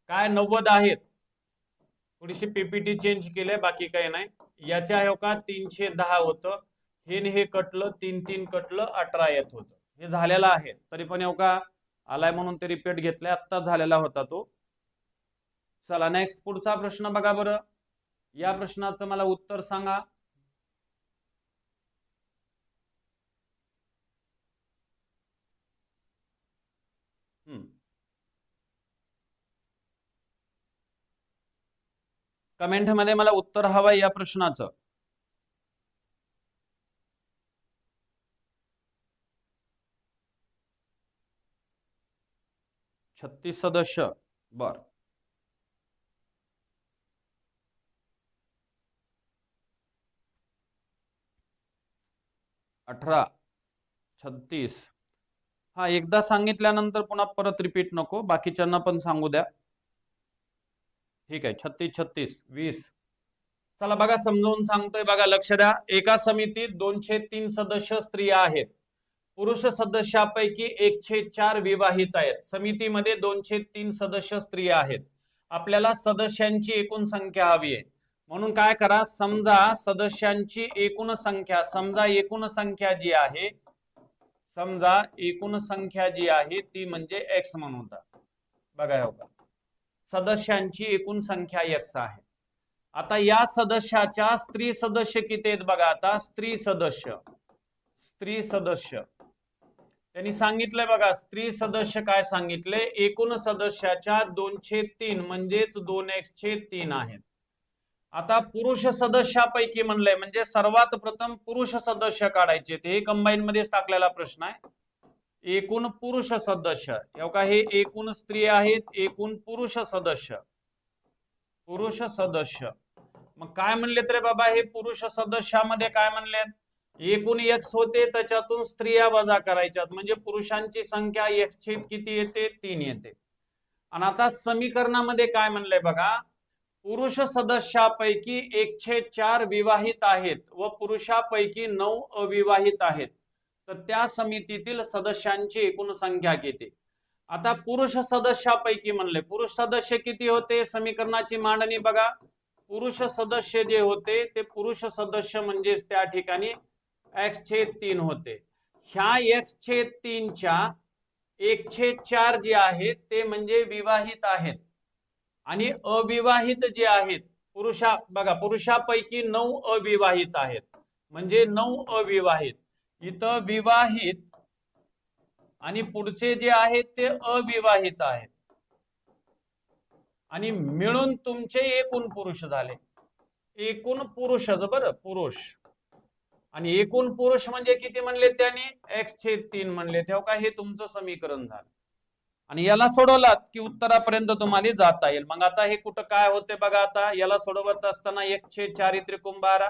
काय 90 आहेत, थोडीशी पीपीटी चेंज केली, बाकी काही नाही. याच्या हे का 310 होतं, हे कटलं, 3 कटलं, 18 येत होतं. हे झालेलं आहे. तरी पण हे का आलाय म्हणून ते रिपीट घेतलाय, आत्ता झालेला होता तो. चला नेक्स्ट पुढचा प्रश्न बघा बरं. या प्रश्नाचं मला उत्तर सांगा. कमेंट मध्ये मला उत्तर हवंय या प्रश्नाचं. 36 सदस्य. बर, 18, 36. हा, एकदा सांगितल्यानंतर पुन्हा परत रिपीट नको, बाकीच्यांना पण सांगू द्या. ठीक आहे, 36, 36, 20. चला बघा, समजावून सांगतोय बघा, लक्ष द्या. एका समितीत 203 सदस्य स्त्रिया आहेत. पुरुष सदस्यापैकी 104 विवाहित आहेत. समितीमध्ये 203 सदस्य स्त्रिया आहेत. आपल्याला सदस्यांची एकूण संख्या हवी आहे. म्हणून काय करा, समजा सदस्यांची एकूण संख्या, समजा एकूण संख्या जी आहे, समजा एकूण संख्या जी आहे ती म्हणजे एक्स म्हणून. बघा हो, सदस्यांची एकूण संख्या एक्स आहे. आता या सदस्याच्या स्त्री सदस्य किती आहेत बघा. आता स्त्री सदस्य त्यांनी सांगितलंय बघा, स्त्री सदस्य काय सांगितले, एकूण सदस्याच्या 203 म्हणजेच 2x3 आहेत. आता पुरुष सदस्यापैकी म्हणलंय म्हणजे सर्वात प्रथम पुरुष सदस्य काढायचे. ते कंबाईन मध्येच टाकलेला प्रश्न आहे. एकूण पुरुष सदस्य, एवढा हे एकूण स्त्री आहेत, एकूण पुरुष सदस्य. मग काय म्हणले रे बाबा, हे पुरुष सदस्यामध्ये काय म्हणलेत, एकूण एक्स होते, त्याच्यातून स्त्रिया वजा करायच्यात, म्हणजे पुरुषांची संख्या एक्स किती येते, 3 येते. आणि आता समीकरणामध्ये काय म्हणलंय बघा, पुरुष सदस्यापैकी 104 विवाहित आहेत व पुरुषापैकी 9 अविवाहित आहेत. तर त्या समितीतील सदस्यांची एकूण संख्या किती. आता पुरुष सदस्यापैकी म्हणले, पुरुष सदस्य किती होते, समीकरणाची मांडणी बघा. पुरुष सदस्य जे होते ते पुरुष सदस्य म्हणजेच त्या ठिकाणी x3 होते. ह्या x3च्या 104 जे आहेत ते म्हणजे विवाहित आहेत आणि अविवाहित जे आहेत बघा, पुरुषापैकी 9 अविवाहित आहेत, म्हणजे 9 अविवाहित. इथं विवाहित आणि पुढचे जे आहेत ते अविवाहित आहेत आणि मिळून तुमचे एकूण पुरुष झाले. एकूण पुरुष बरं, पुरुष. आणि एकूण पुरुष म्हणजे किती म्हणले त्यांनी, x3 म्हणले. तेव्हा काय हे तुमचं समीकरण झालं. आणि याला सोडवलात की उत्तरापर्यंत तुम्हाला जाता येईल. मग आता हे कुठं काय होते बघा. आता याला सोडवत असताना 1/4 त्रिकोण 12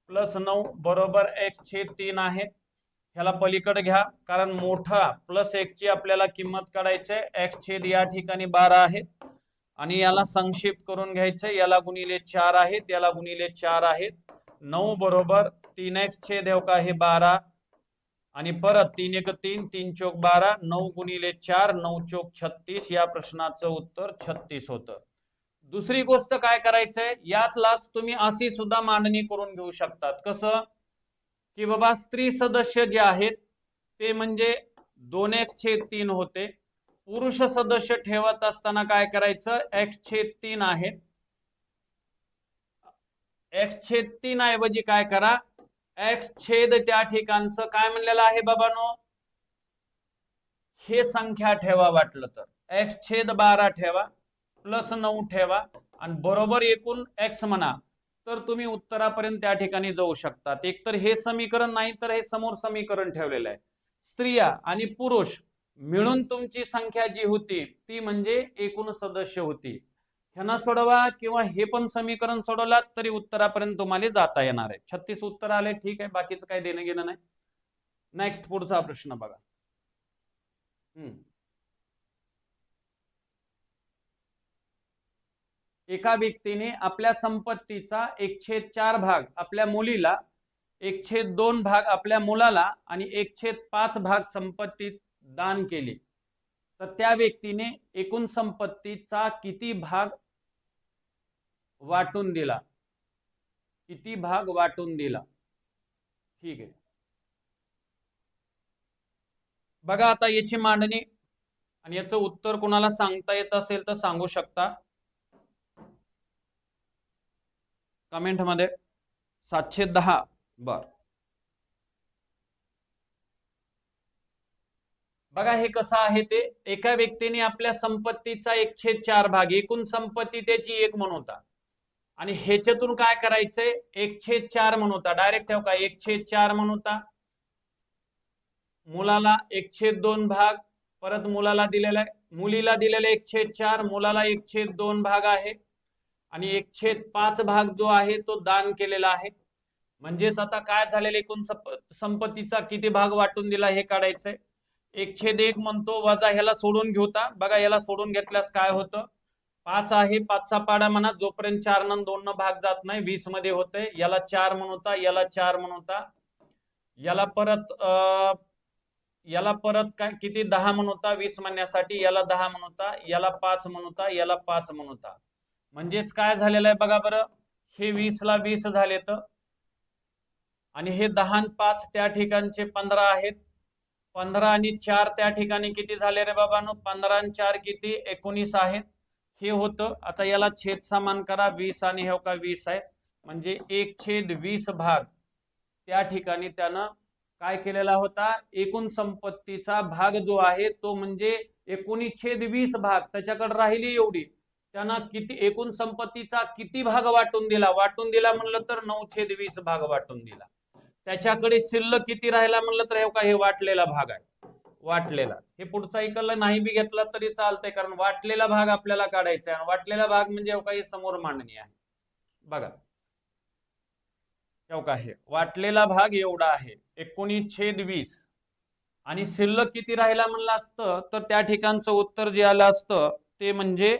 प्लस 9 बरोबर x3 आहे. ह्याला पलीकडे घ्या, कारण मोठा प्लस x ची आपल्याला किंमत काढायची आहे. x या ठिकाणी 12 आहे आणि याला संक्षिप्त करून घ्यायचंय. याला गुणिले 4 आहेत, याला गुणिले 4 आहेत. 9 बरोबर 3x छेद का हे 12 आणि परत 3 1 3, 3 चौक 12, 9 गुणिले 4, 9 चौक 36. या प्रश्नाचं उत्तर 36 होतं. दुसरी गोष्ट काय करायचंय, यातलाच तुम्ही अशी सुद्धा मांडणी करून घेऊ शकतात. कसं की बाबा, स्त्री सदस्य जे आहेत ते म्हणजे 2x3 होते. पुरुष सदस्य ठेवत असताना काय करायचं, x3 आहे. x3 ऐवजी काय करा, x छेद त्या ठिकाणचं काय म्हणलेलं आहे बाबांनो, हे संख्या ठेवा. वाटलं तर x छेद 12 ठेवा, प्लस 9 ठेवा आणि बरोबर एकूण x म्हणा, तर तुम्ही उत्तरापर्यंत त्या ठिकाणी जाऊ शकतात. एकतर हे समीकरण नाही तर हे समोर समीकरण ठेवलेलं आहे. स्त्रिया आणि पुरुष मिळून तुमची संख्या जी होती ती म्हणजे एकूण सदस्य होती. ह्यांना सोडवा किंवा हे पण समीकरण सोडवलात तरी उत्तरापर्यंत तुम्हाला जाता येणार आहे. 36 उत्तर आले, ठीक आहे, बाकीचं काही देणं घेणं नाही. नेक्स्ट पुढचा प्रश्न बघा. एका व्यक्तीने आपल्या संपत्तीचा 1/4 भाग आपल्या मुलीला, 1/2 भाग आपल्या मुलाला आणि 1/5 भाग संपत्तीत दान केले, तर त्या व्यक्तीने एकूण संपत्तीचा किती भाग वाटून दिला, किती भाग वाटून दिला. ठीक आहे, बघा आता याची मांडणी आणि याचं उत्तर कोणाला सांगता येत असेल तर सांगू शकता कमेंट मध्ये. 710. बर, बघा हे कसं आहे ते, एका व्यक्तीने आपल्या संपत्तीचा 1/4 भाग, एकूण संपत्ती त्याची 1 म्हणूता, आणि ह्याच्यातून काय करायचंय 1/4 म्हणूता, डायरेक्ट ठेव का 1/4 म्हणूता, मुलाला 1/2 भाग, परत मुलाला दिलेला आहे, मुलीला दिलेला 1/4, मुलाला 1/2 भाग आहे, आणि 1/5 भाग जो आहे तो दान केलेला आहे. म्हणजेच आता काय झालेलं, एकूण संपत्तीचा किती भाग वाटून दिला हे काढायचंय. 1/1 म्हणतो, वजा ह्याला सोडून घेऊता, बघा याला सोडून घेतल्यास काय होतं, 5 आहे, 5चा पाडा म्हणा, जोपर्यंत 4 न 2 न भाग जात नाही 20 मध्ये होतंय, याला 4 म्हणूता, याला 4 म्हणूता, याला परत काय किती 10 म्हणूता, 20 म्हणण्यासाठी याला 10 म्हणूता, याला 5 म्हणूता, याला 5 म्हणूता. म्हणजेच काय झालेलं आहे बघा बरं, हे 20 ला 20 झाले तर, आणि हे 10 आणि 5 त्या ठिकाणचे 15 आहेत, 15 आणि 4 त्या ठिकाणी किती झाले रे बाबांनो, 15 आणि 4 किती 19 आहेत, हे होतं. आता याला छेद समान करा, 20 आणि हे का 20 आहे, म्हणजे 1/20 भाग त्या ठिकाणी त्यानं काय केलेला होता, एकूण संपत्तीचा भाग जो आहे तो म्हणजे 19/20 भाग, त्याच्याकडे राहिली एवढी, त्यानं किती एकूण संपत्तीचा किती भाग वाटून दिला, वाटून दिला म्हणलं तर 9/20 भाग वाटून दिला. त्याच्याकडे शिल्लक किती राहिला म्हणलं तर हे का हे वाटलेला भाग आहे, वाटलेला. हे पुढचा इकडला नाही बी घेतला तरी चालतंय, कारण वाटलेला भाग आपल्याला काढायचा आहे, वाटलेला भाग म्हणजे काही समोर मांडणी आहे. बघा आहे, वाटलेला भाग एवढा आहे 19/20, आणि शिल्लक किती राहिला म्हणलं असतं तर त्या ठिकाणचं उत्तर जे आलं असतं ते म्हणजे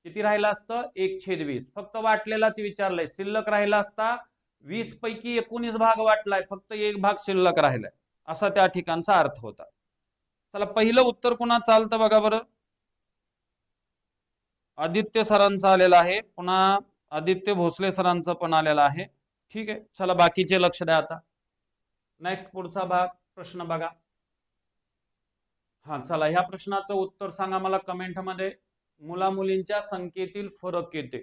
किती राहिलं असतं 1/20. फक्त वाटलेलाच विचारलंय, शिल्लक राहिला असता 20 पैकी 19 भाग वाटलाय, फक्त 1 भाग शिल्लक राहिलाय, असा त्या ठिकाणचा अर्थ होता. चला पहिलं उत्तर पुन्हा चालतं बघा बरं, आदित्य सरांचं आलेलं आहे, पुन्हा आदित्य भोसले सरांचं पण आलेलं आहे. ठीक आहे, चला बाकीचे लक्ष द्या आता. नेक्स्ट पुढचा भाग प्रश्न बघा. हा चला, ह्या प्रश्नाचं उत्तर सांगा मला कमेंट मध्ये, मुला मुलींच्या संख्येतील फरक येते.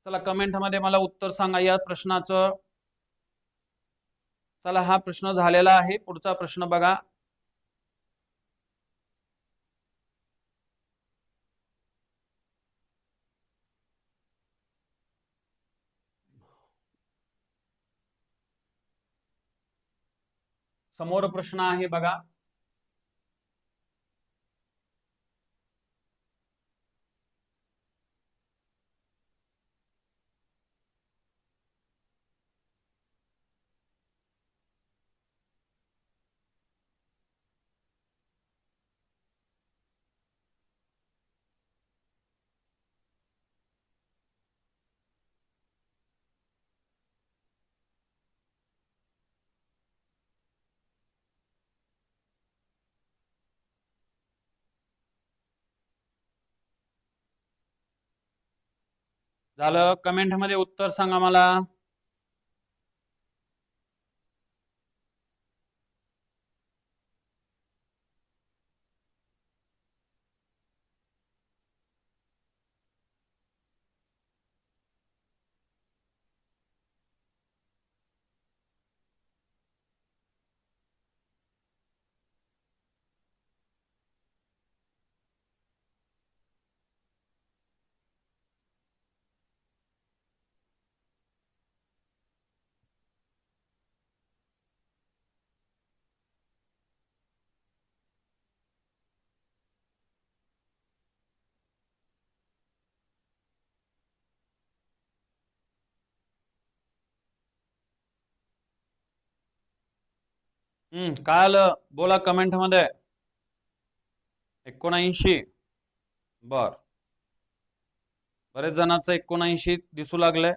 चला कमेंट मध्ये मला उत्तर सांगा या प्रश्नाचं. चला हा प्रश्न झालेला आहे, पुढचा प्रश्न बघा. समोर प्रश्न आहे बघा, झालं, कमेंट मध्ये उत्तर सांगा मला. काय आलं बोला कमेंट मध्ये. 79. बर, बरेच जणांचं 79 दिसू लागलंय.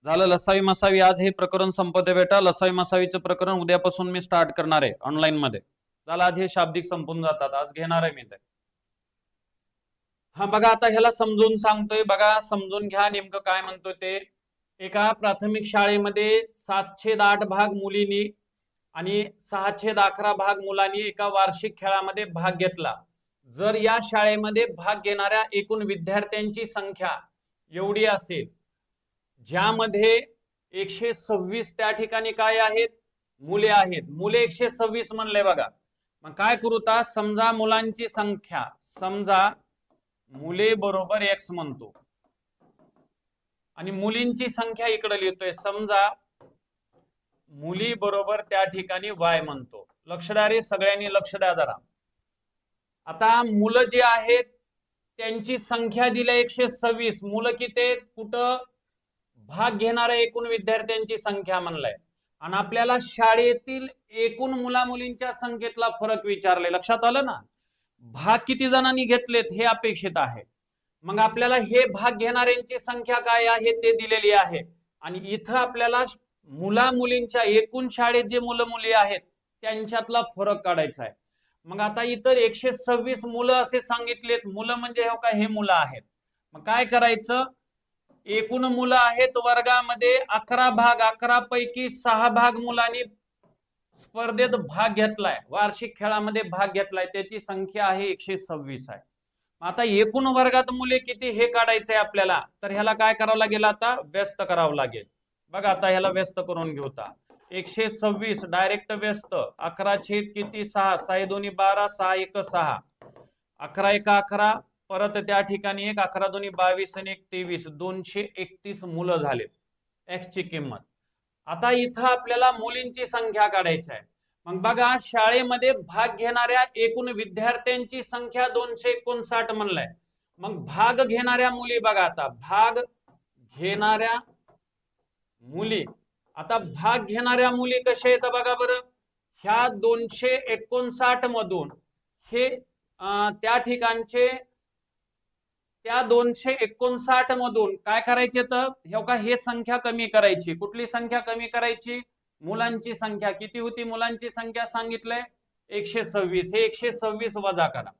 झालं, लसावी मसावी आज हे प्रकरण संपते बेटा. लसावी मसावीचं प्रकरण उद्यापासून मी स्टार्ट करणार आहे ऑनलाईन मध्ये. झाला, आज हे शाब्दिक संपून जातात, आज घेणार आहे मी ते. हा बघा, आता ह्याला समजून सांगतोय, बघा समजून घ्या नेमकं काय म्हणतोय ते. एका प्राथमिक शाळेमध्ये 708 भाग मुलींनी आणि 611 भाग मुलांनी एका वार्षिक खेळामध्ये भाग घेतला. जर या शाळेमध्ये भाग घेणाऱ्या एकूण विद्यार्थ्यांची संख्या एवढी असेल, ज्यामध्ये 126 त्या ठिकाणी काय आहेत, मुले आहेत. मुले 126 म्हणले बघा. मग काय करू ता, समजा मुलांची संख्या, समजा मुले बरोबर x म्हणतो आणि मुलींची संख्या इकडे लिहितोय, समजा मुली बरोबर त्या ठिकाणी y म्हणतो. लक्ष द्या रे, सगळ्यांनी लक्ष द्या जरा. आता मुलं जे आहेत त्यांची संख्या दिली 126. मुलं किती, कुठं भाग घेणाऱ्या एकूण विद्यार्थ्यांची संख्या म्हणलाय, आणि आपल्याला शाळेतील एकूण मुला मुलींच्या संख्येतला फरक विचारले. लक्षात आलं ना, भाग किती जणांनी घेतलेत हे अपेक्षित आहे. मग आपल्याला हे भाग घेणाऱ्यांची संख्या काय आहे ते दिलेली आहे, आणि इथं आपल्याला मुला मुलींच्या एकूण शाळेत जे मुलं मुली आहेत त्यांच्यातला फरक काढायचा आहे. मग आता इतर 126 मुलं असे सांगितलेत, मुलं म्हणजे हो का, हे मुलं आहेत. मग काय करायचं, एकूण मुलं आहेत वर्गामध्ये 11 भाग, 11 पैकी 6 भाग मुलांनी स्पर्धेत भाग घेतलाय, वार्षिक खेळामध्ये भाग घेतलाय, त्याची संख्या आहे 126 आहे. आता एकूण वर्गात मुले किती हे काढायचंय आपल्याला, तर ह्याला काय करावं लागेल, आता व्यस्त करावं लागेल. बघा आता ह्याला व्यस्त करून घेऊ. 126 डायरेक्ट व्यस्त, 11 छेद किती 6, 6 दोन्ही 12, 6 1 6, 11 1 11, परत त्या ठिकाणी 1, 11 दोन्ही 22 आणि 1 23, 231 मुलं झाले x ची किंमत. आता इथं आपल्याला मुलींची संख्या काढायची आहे. मग बघा, शाळेमध्ये भाग घेणाऱ्या एकूण विद्यार्थ्यांची संख्या 259 म्हणलाय. मग भाग घेणाऱ्या मुली बघा, आता भाग घेणाऱ्या मुली, आता भाग घेणाऱ्या मुली कशा आहेत बघा बरं, ह्या 259 मधून हे त्या ठिकाणचे, त्या 259 मधून काय करायचे, तर हे का, हे संख्या कमी करायची. कुठली संख्या कमी करायची, मुलांची संख्या. किती होती मुलांची संख्या सांगितलंय 126, हे 126 वजा करा,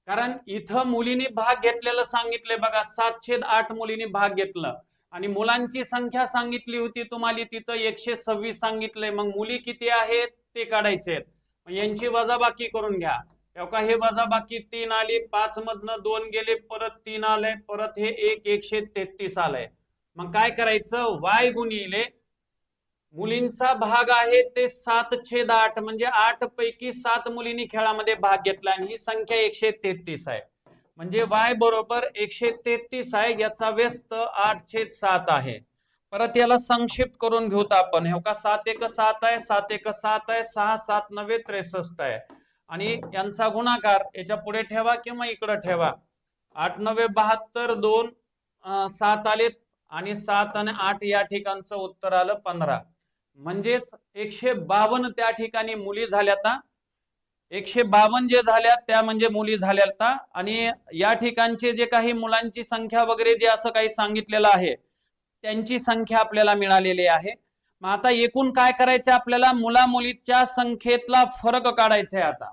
कारण इथं मुलींनी भाग घेतलेलं सांगितलंय बघा, 708 मुलींनी भाग घेतला आणि मुलांची संख्या सांगितली होती तुम्हाला, तिथं 126 सांगितलंय. मग मुली किती आहेत ते काढायचे आहेत. यांची वजाबाकी करून घ्या. हे वजाबाकी 3 आली, 5 मधनं 2 गेले, परत 3 आलंय, परत हे 133 आलंय. मग काय करायचं, y गुणिले मुलींचा भाग आहे ते 7/8, म्हणजे 8 पैकी 7 मुलींनी खेळामध्ये भाग घेतला आणि ही संख्या 133 आहे. म्हणजे y बरोबर 133 आहे, याचा व्यस्त 8/7 आहे. परत याला संक्षिप्त करून घेऊ आपण. हे का, 7 1 7 आहे, 7 1 7 आहे, 6 7 9 63 आहे, आणि यांचा गुणाकार याच्या पुढे ठेवा किंवा इकडे ठेवा. 8 9 72, 2 7 आले, आणि 7 आणि 8 या ठिकाणचं उत्तर आलं 15. म्हणजेच 152 त्या ठिकाणी मुली झाल्यात. 152 जे झाल्या त्या म्हणजे मुली झाल्यात, आणि या ठिकाणचे जे काही मुलांची संख्या वगैरे जे असं काही सांगितलेलं आहे त्यांची संख्या आपल्याला मिळालेली आहे. मग आता एकूण काय करायचं आपल्याला, मुला मुलीच्या संख्येतला फरक काढायचा आहे. आता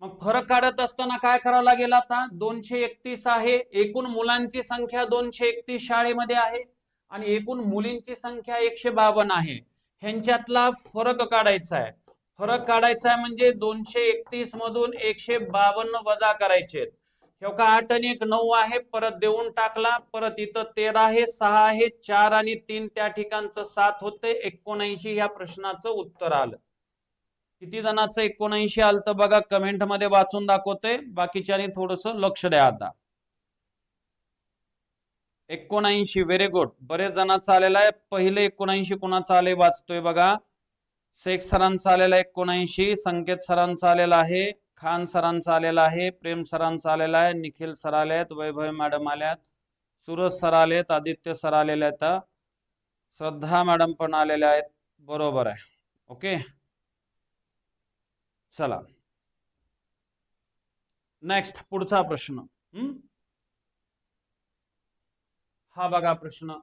मग फरक काढत असताना काय करावं लागेल, आता 231 आहे, एकूण मुलांची संख्या 231 शाळेमध्ये आहे आणि एकूण मुलींची संख्या 152 आहे. ह्यांच्यातला फरक काढायचा आहे. फरक काढायचा आहे म्हणजे 231 मधून 152 वजा करायचे. 8 आणि 1 9 आहे, परत देऊन टाकला, परत इथं 13 आहे, 6 आहे, 4 आणि 3 त्या ठिकाणचं 7 होते. 79 ह्या प्रश्नाचं उत्तर आलं. किती जणांचं 79 आलं तर बघा, कमेंट मध्ये वाचून दाखवते, बाकीच्यांनी थोडस लक्ष द्या. आता 79, व्हेरी गुड. बरेच जणांचं आलेलं आहे. पहिले 79 कोणाचं आले वाचतोय बघा. शेख सरांचा आलेला 79, संकेत सरांचा आलेला आहे, खान सरांचा आलेला आहे, प्रेम सरांचा आलेला आहे, निखिल सर आले आहेत, वैभव मॅडम आल्यात, सूरज सर आलेत, आदित्य सर आलेले आहेत, श्रद्धा मॅडम पण आलेल्या आहेत. बरोबर आहे. ओके, चला नेक्स्ट पुढचा प्रश्न. हा बघा प्रश्न,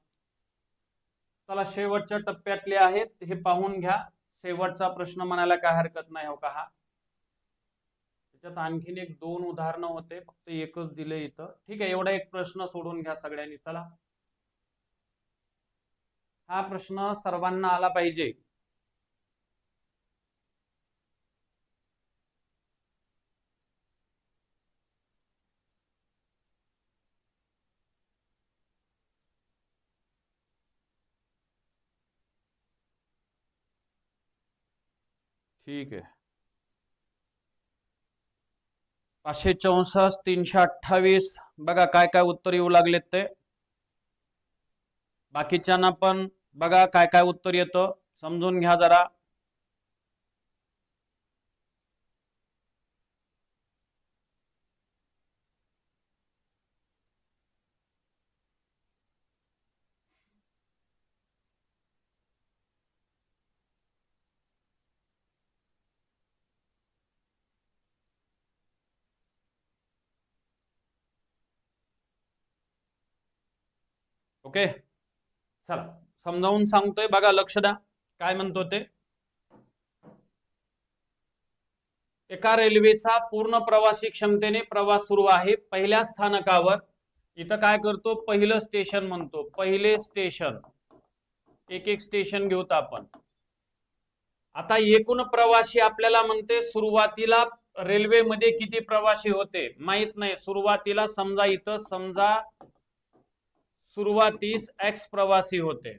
चला शेवटच्या टप्प्यातले आहेत हे पाहून घ्या. शेवटचा प्रश्न म्हणायला काय हरकत नाही, हो का. हा याच्यात आणखीन एक 2 उदाहरणं होते, फक्त एकच दिले इथं. ठीक आहे, एवढा एक प्रश्न सोडून घ्या सगळ्यांनी. चला, हा प्रश्न सर्वांना आला पाहिजे. ठीक आहे. 564, 328 बघा काय काय उत्तर येऊ लागलेत ते. बाकीच्यांना पण बघा काय काय उत्तर येतं, समजून घ्या जरा. ओके, चला समजावून सांगतोय बघा, लक्ष द्या काय म्हणतो ते. एका रेल्वेचा पूर्ण प्रवासी क्षमतेने प्रवास सुरू आहे. पहिल्या स्थानकावर इथं काय करतो, पहिलं स्टेशन म्हणतो. पहिले स्टेशन, एक एक स्टेशन घेऊत आपण. आता एकूण प्रवासी आपल्याला म्हणते सुरुवातीला रेल्वेमध्ये किती प्रवासी होते माहित नाही. सुरुवातीला समजा इथं समजा सुरुवातीस एक्स प्रवासी होते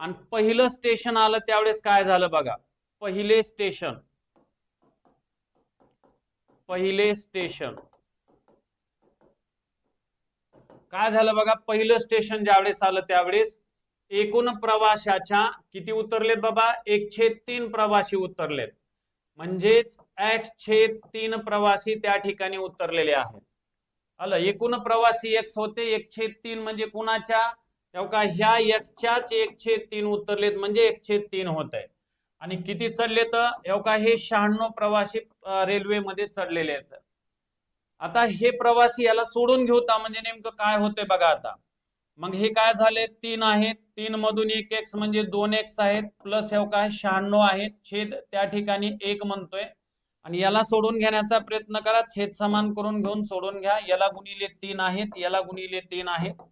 आणि पहिलं स्टेशन आलं त्यावेळेस काय झालं बघा. पहिले स्टेशन काय झालं बघा. पहिलं स्टेशन ज्यावेळेस आलं त्यावेळेस एकूण प्रवाशाच्या किती उतरलेत बाबा, 1/3 प्रवासी उतरलेत. म्हणजेच x/3 प्रवासी त्या ठिकाणी उतरलेले आहेत. आलं, एकूण प्रवासी x होते, 1/3 म्हणजे कुणाच्या, तेव्हा ह्या x-च्याच 1/3 उतरलेत म्हणजे 1/3 होत आहे. आणि किती चढले तर एवढा हे 96 प्रवासी रेल्वेमध्ये चढलेले आहेत. आता हे प्रवासी याला सोडून घेऊता म्हणजे नेमकं काय होतंय बघा. आता मग हे काय झाले, 3 आहेत, 3 मधून 1 x म्हणजे 2 x आहेत, प्लस हे काय 96 आहेत, छेद त्या ठिकाणी 1 म्हणतोय. आणि याला सोडून घेण्याचा प्रयत्न करा, छेद समान करून घेऊन सोडून घ्या. याला गुणिले 3 आहेत, याला गुणिले 3 आहेत,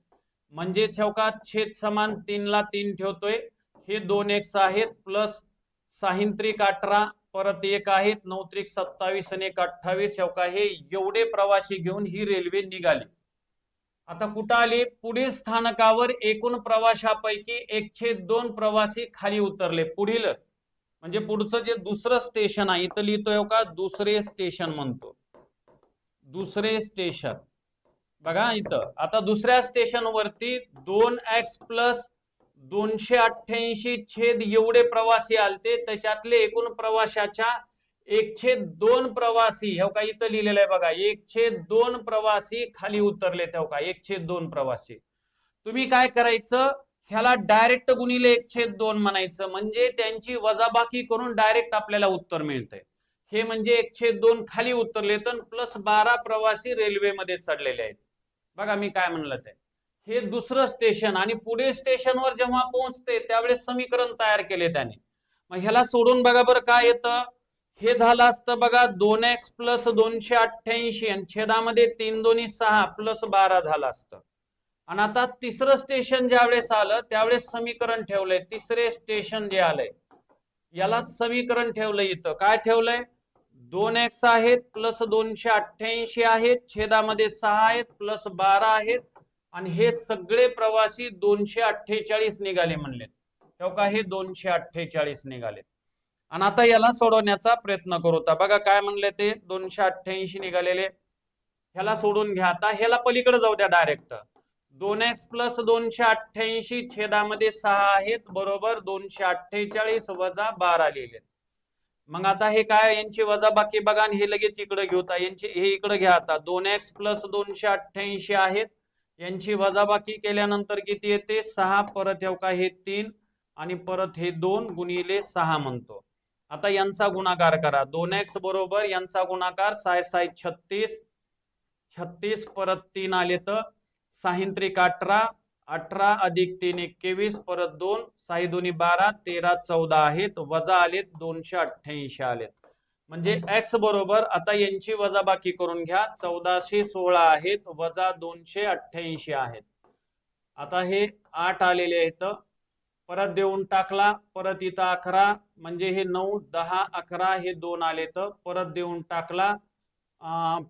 म्हणजे का छेद समान 3 ला 3 ठेवतोय. हे 2 x आहेत, प्लस 6×3=18, परत 1 आहेत, 9×3=27 आणि 1=28. हे एवढे प्रवासी घेऊन ही रेल्वे निघाली. आता कुठं आली, पुढील स्थानकावर एकूण प्रवाशापैकी 1/2 प्रवासी खाली उतरले. पुढील म्हणजे पुढचं जे दुसरं स्टेशन आहे इथं लिहितोय का, दुसरे स्टेशन म्हणतो. दुसरे स्टेशन बघा इथं. आता दुसऱ्या स्टेशन वरती 2x + 288 छेद एवढे प्रवासी आलते. त्याच्यातले एकूण प्रवाशाच्या 1/2 प्रवासी हे का इथं लिहिलेलं आहे बघा, 1/2 प्रवासी खाली उतरले. तेव्हा 1/2 प्रवासी. तुम्ही काय करायचं, ह्याला डायरेक्ट गुणिले 1/2 म्हणायचं, म्हणजे त्यांची वजाबाकी करून डायरेक्ट आपल्याला उत्तर मिळतंय. हे म्हणजे 1/2 खाली उतरले तर प्लस 12 प्रवासी रेल्वेमध्ये चढलेले आहेत. बघा मी काय म्हणलं ते. हे दुसरं स्टेशन आणि पुढे स्टेशनवर जेव्हा पोहोचते त्यावेळेस समीकरण तयार केले त्याने. मग ह्याला सोडून बघा बरं काय येतं. हे झालं असतं बघा 2x + 288 आणि छेदामध्ये 3 2 6 प्लस 12 झालं असतं. आणि आता तिसरं स्टेशन ज्यावेळेस आलं त्यावेळेस समीकरण ठेवलंय. तिसरे स्टेशन जे आलंय याला समीकरण ठेवलंय. इथं काय ठेवलंय, 2x आहेत, प्लस 288 आहेत, छेदामध्ये 6 आहेत, प्लस 12 आहेत, आणि हे सगळे प्रवासी 248 निघाले म्हणले. तेव्हा हे 248 निघाले. आणि आता याला सोडवण्याचा प्रयत्न करू. बघा काय म्हणले ते, 288 निघालेले. ह्याला सोडून घ्या. आता ह्याला पलीकडे जाऊ द्या डायरेक्ट. 2x + 288 छेदामध्ये 6 आहेत, बरोबर 248 वजा 12 लिहिले. मग आता हे काय, यांची वजाबाकी बघा आणि हे लगेच इकडे घेऊता. यांची हे इकडे घ्या. आता 2x + 288 आहेत, यांची वजाबाकी केल्यानंतर किती येते, 6, परत हे 3 आणि परत हे 2 गुणिले 6 म्हणतो. आता यांचा गुणाकार करा. 2x बरोबर यांचा गुणाकार 6 6 36, 36 परत 3 आले तर 6×3=18, 18 + 3 21, परत 2 6 2 12 13 14 आहेत, वजा आलेत 288 आलेत. म्हणजे x बरोबर आता यांची वजाबाकी करून घ्या. 1416 आहेत वजा 288 आहेत. आता हे 8 आलेले आहेत, परत देऊन टाकला, परत इथं 11 म्हणजे हे 9 10 11 हे 2 आले, तर परत देऊन टाकला,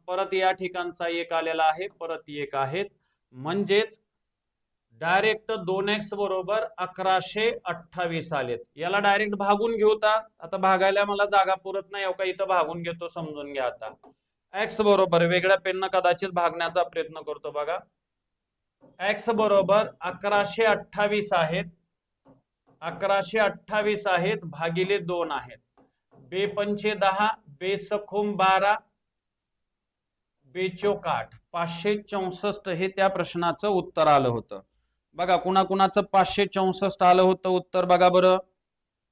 परत या ठिकाणचा 1 आलेला आहे, परत 1 आहेत, म्हणजेच डायरेक्ट 2x बरोबर 1128 आलेत. याला डायरेक्ट भागून घेऊता. आता भागायला मला जागा पुरत नाही, का इथं भागून घेतो, समजून घ्या. आता x बरोबर वेगळ्या पेननं कदाचित भागण्याचा प्रयत्न करतो बघा. x बरोबर 1128 आहेत, 1128 आहेत भागिले 2 आहेत. 2 पंचे 10, 2 सखोम 12, 2 चोक 8, 564 हे त्या प्रश्नाचं उत्तर आलं होतं. बघा कुणाकुणाचं 564 आलं होतं उत्तर बघा बरं,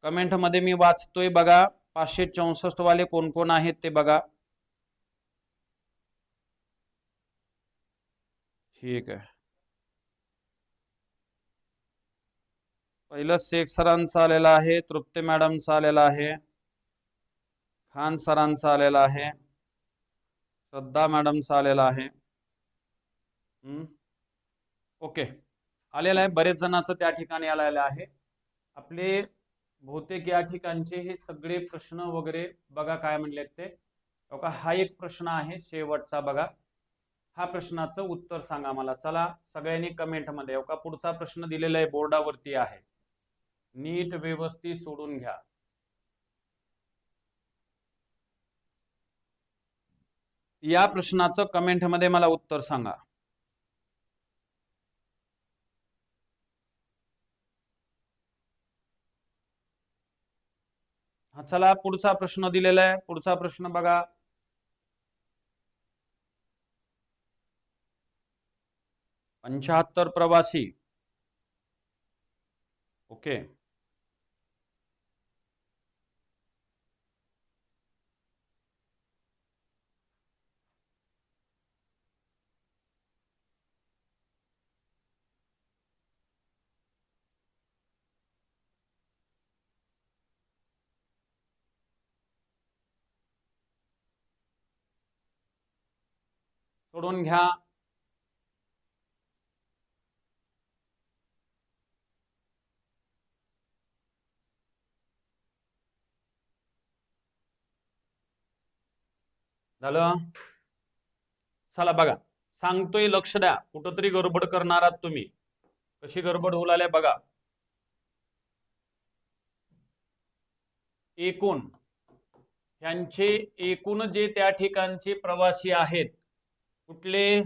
कमेंट मध्ये मी वाचतोय बघा. 564 वाले कोण कोण आहेत ते बघा. ठीक आहे, पहिलं शेख सरांचा आलेला आहे, तृप्ती मॅडमचा आलेला आहे, खान सरांचा आलेला आहे, श्रद्धा मॅडमचा आलेला आहे. ओके, आलेला आहे. बरेच जणांचं त्या ठिकाणी आलेलं आहे. आपले बहुतेक या ठिकाणचे हे सगळे प्रश्न वगैरे बघा काय म्हणले ते. हा एक प्रश्न आहे शेवटचा बघा, हा प्रश्नाचं उत्तर सांगा मला. चला सगळ्यांनी कमेंट मध्ये. पुढचा प्रश्न दिलेला आहे बोर्डावरती आहे, नीट व्यवस्थित सोडून घ्या. या प्रश्नाचं कमेंट मध्ये मला उत्तर सांगा. हा चला पुढचा प्रश्न दिलेला आहे. पुढचा प्रश्न बघा, पंचाहत्तर प्रवासी. ओके, सोडून घ्या. झालं. चला बघा सांगतोय, लक्ष द्या. कुठंतरी गडबड करणार आहात तुम्ही. कशी गडबड होऊ लागली बघा. एकूण यांचे एकूण जे त्या ठिकाणचे प्रवासी आहेत, कुठले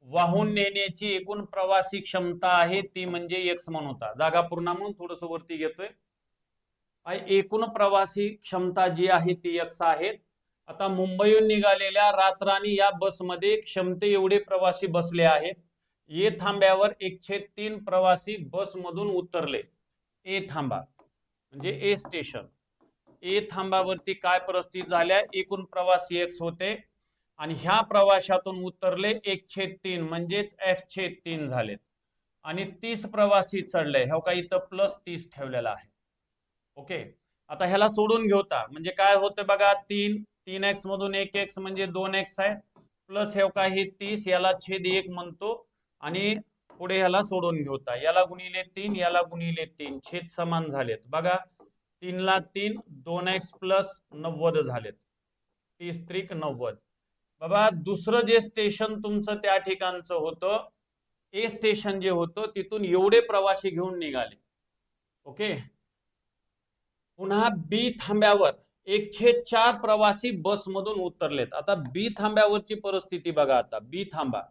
वाहून नेण्याची एकूण प्रवासी क्षमता आहे ती म्हणजे x म्हणूता. जागा पूर्ण म्हणून थोडस वरती घेतोय. एकूण प्रवासी क्षमता जी आहे ती x आहे. आता मुंबईहून निघालेल्या रातराणी या बसमध्ये क्षमते एवढे प्रवासी बसले आहेत. ए थांब्यावर 1/3 प्रवासी बसमधून उतरले. ए थांबा म्हणजे ए स्टेशन. ए थांबावरती काय परिस्थिती झाल्या, एकूण प्रवासी x होते आणि ह्या प्रवाशातून उतरले 1/3 म्हणजेच x/3 झालेत. आणि 30 प्रवासी चढले. हो का, इथं +30 ठेवलेला आहे. ओके, आता ह्याला सोडून घेऊता म्हणजे काय होतं बघा, 3x मधून 1x म्हणजे 2x आहे, प्लस हे का हे 30, याला छेद1 म्हणतो आणि पुढे ह्याला सोडून घेऊता. याला गुणिले 3, याला गुणिले 3, छेद समान झालेत बघा. 3 ला 3, 2x + 90 झालेत. 30 त्रिक 90. बाबा दुसरं जे स्टेशन तुमचं त्या ठिकाणचं होतं, ए स्टेशन जे होतं, तिथून एवढे प्रवासी घेऊन निघाले. ओके, पुन्हा बी थांब्यावर 1/4 प्रवासी बसमधून उतरलेत. आता बी थांब्यावरची परिस्थिती बघा. आता बी थांबा,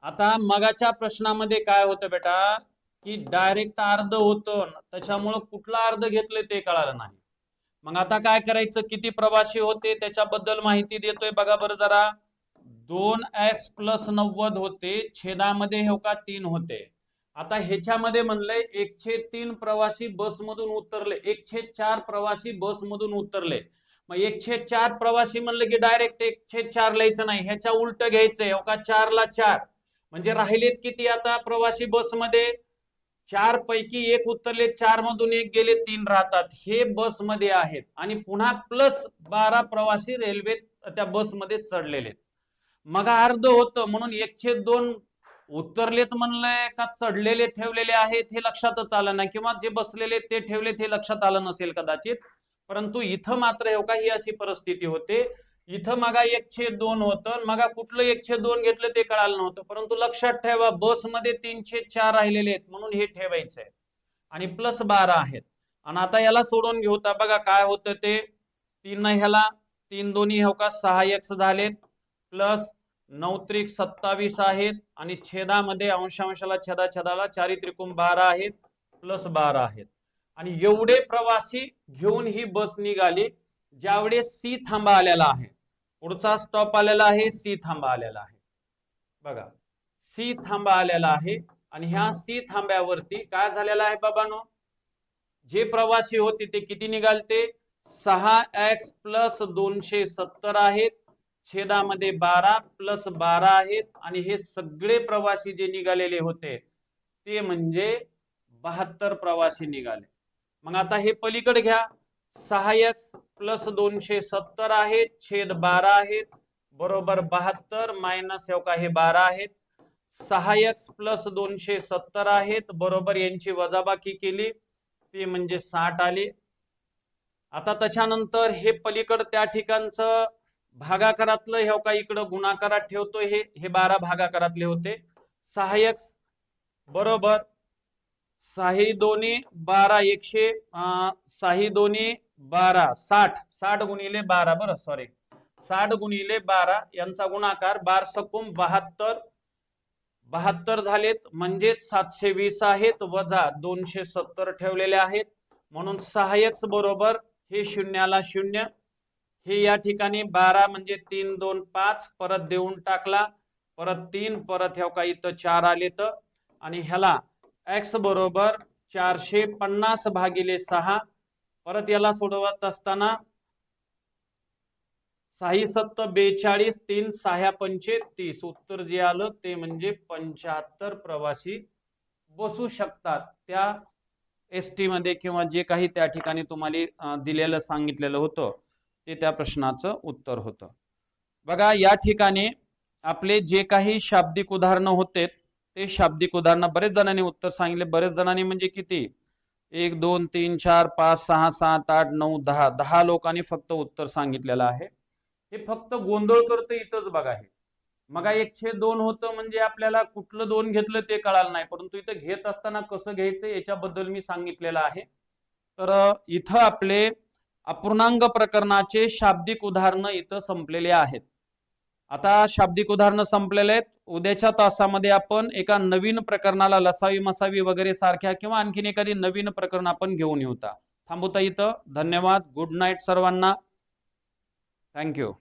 आता मगाच्या प्रश्नामध्ये काय होतं बेटा की डायरेक्ट अर्ध होतं, त्याच्यामुळं कुठला अर्ध घेतले ते कळालं नाही. मग आता काय करायचं, किती प्रवासी होते त्याच्याबद्दल माहिती देतोय बघा बरं जरा. 2x + 90 होते, छेदामध्ये हे का 3 होते. आता ह्याच्यामध्ये म्हणलंय 1/3 प्रवासी बसमधून उतरले, 1/4 प्रवासी बसमधून उतरले. मग 1/4 प्रवासी म्हणलं की डायरेक्ट 1/4 लिहायचं नाही, ह्याच्या उलट घ्यायचंय. हो का, 4 ला 4 म्हणजे राहिलेत किती आता प्रवासी बसमध्ये, 4 पैकी एक उतरले, 4 मधून एक गेले, 3 राहतात. हे बसमध्ये आहेत आणि पुन्हा प्लस 12 प्रवासी रेल्वे त्या बसमध्ये चढलेले आहेत. मग अर्ध होतं म्हणून 1/2 उतरलेत म्हणलंय का चढलेले ठेवलेले आहेत हे लक्षातच आलं नाही, किंवा जे बसलेले ते ठेवलेत हे लक्षात आलं नसेल कदाचित. परंतु इथं मात्र हो का ही अशी परिस्थिती होते. इथं मगा 1/2 होतं, मगा कुठलं 1/2 घेतलं ते कळालं नव्हतं. परंतु लक्षात ठेवा बसमध्ये 3/4 राहिलेले आहेत म्हणून हे ठेवायचं आहे आणि प्लस 12 आहेत. आणि आता याला सोडून घेऊ तर बघा काय होतं ते 3 ह्याला 3 दोन्ही हो का 6x झालेत, प्लस 9 त्रिक 27 आहेत आणि छेदामध्ये अंशांशाला छेदाला 4 त्रिकोण 12 आहेत, प्लस 12 आहेत. आणि एवढे प्रवासी घेऊन ही बस निघाली. ज्यावेळेस सी थांबा आलेला आहे, पुढचा स्टॉप आलेला आहे, सी थांबा आलेला आहे. बघा सी थांबा आलेला आहे आणि ह्या सी थांब्यावरती काय झालेला आहे बाबांनो, जे प्रवासी होते ते किती निघालते, 6x प्लस 270 आहेत, छेदामध्ये 12 प्लस 12 आहेत आणि हे सगळे प्रवासी जे निघालेले होते ते म्हणजे 72 प्रवासी निघाले. मग आता हे पलीकडे घ्या, 6x प्लस 270 आहेत, छेद 12 आहेत, बरोबर 72 मायनस का हे 12 आहेत, 6x प्लस 270 आहेत, बरोबर यांची वजाबाकी केली ते म्हणजे 60 आली. आता त्याच्यानंतर हे पलीकड त्या ठिकाणचं भागाकारातलं हे का इकडं गुणाकारात ठेवतोय, हे 12 भागाकारातले होते. 6x बरोबर 6 दोन्ही 12 6 दोन्ही 12 60 गुणिले 12 बरं सॉरी 60 गुणिले 12 यांचा गुणाकार 12 सकूम 72 झालेत म्हणजे 720 आहेत, वजा 270 ठेवलेले आहेत म्हणून 6x बरोबर हे शून्याला शून्य, हे या ठिकाणी 12 म्हणजे 3 2 5 परत देऊन टाकला, परत 3 परत हे का इथं 4 आले तर, आणि ह्याला x बरोबर 450 भागिले 6, परत याला सोडवत असताना 6 7 42 3 6 35 उत्तर जे आलं ते म्हणजे 75 प्रवासी बसू शकतात त्या एसटी मध्ये, किंवा जे काही त्या ठिकाणी तुम्हाला दिलेलं सांगितलेलं होतं ते त्या प्रश्नाचं उत्तर होतं. बघा या ठिकाणी आपले जे काही शाब्दिक उदाहरणं होते ते शाब्दिक उदाहरणं बरेच जणांनी उत्तर सांगितले. बरेच जणांनी म्हणजे किती 1 2 3 4 5 6 7 8 9 10 लोकांनी फक्त उत्तर सांगितलेलं आहे. हे फक्त गोंधळ करतं इथंच बघा. हे मग 1/2 होतं म्हणजे आपल्याला कुठलं 2 घेतलं ते कळालं नाही, परंतु इथं घेत असताना कसं घ्यायचं याच्याबद्दल मी सांगितलेलं आहे. तर इथं आपले अपूर्णांक प्रकरणाचे शाब्दिक उदाहरणं इथं संपलेले आहेत. आता शाब्दिक उदाहरणं संपलेले आहेत. उद्याच्या तासामध्ये आपण एका नवीन प्रकरणाला लसावी मसावी वगैरे सारख्या किंवा आणखीन एखादी नवीन प्रकरण आपण घेऊन येऊता. थांबवता इथं. धन्यवाद. गुड नाईट सर्वांना. थँक्यू.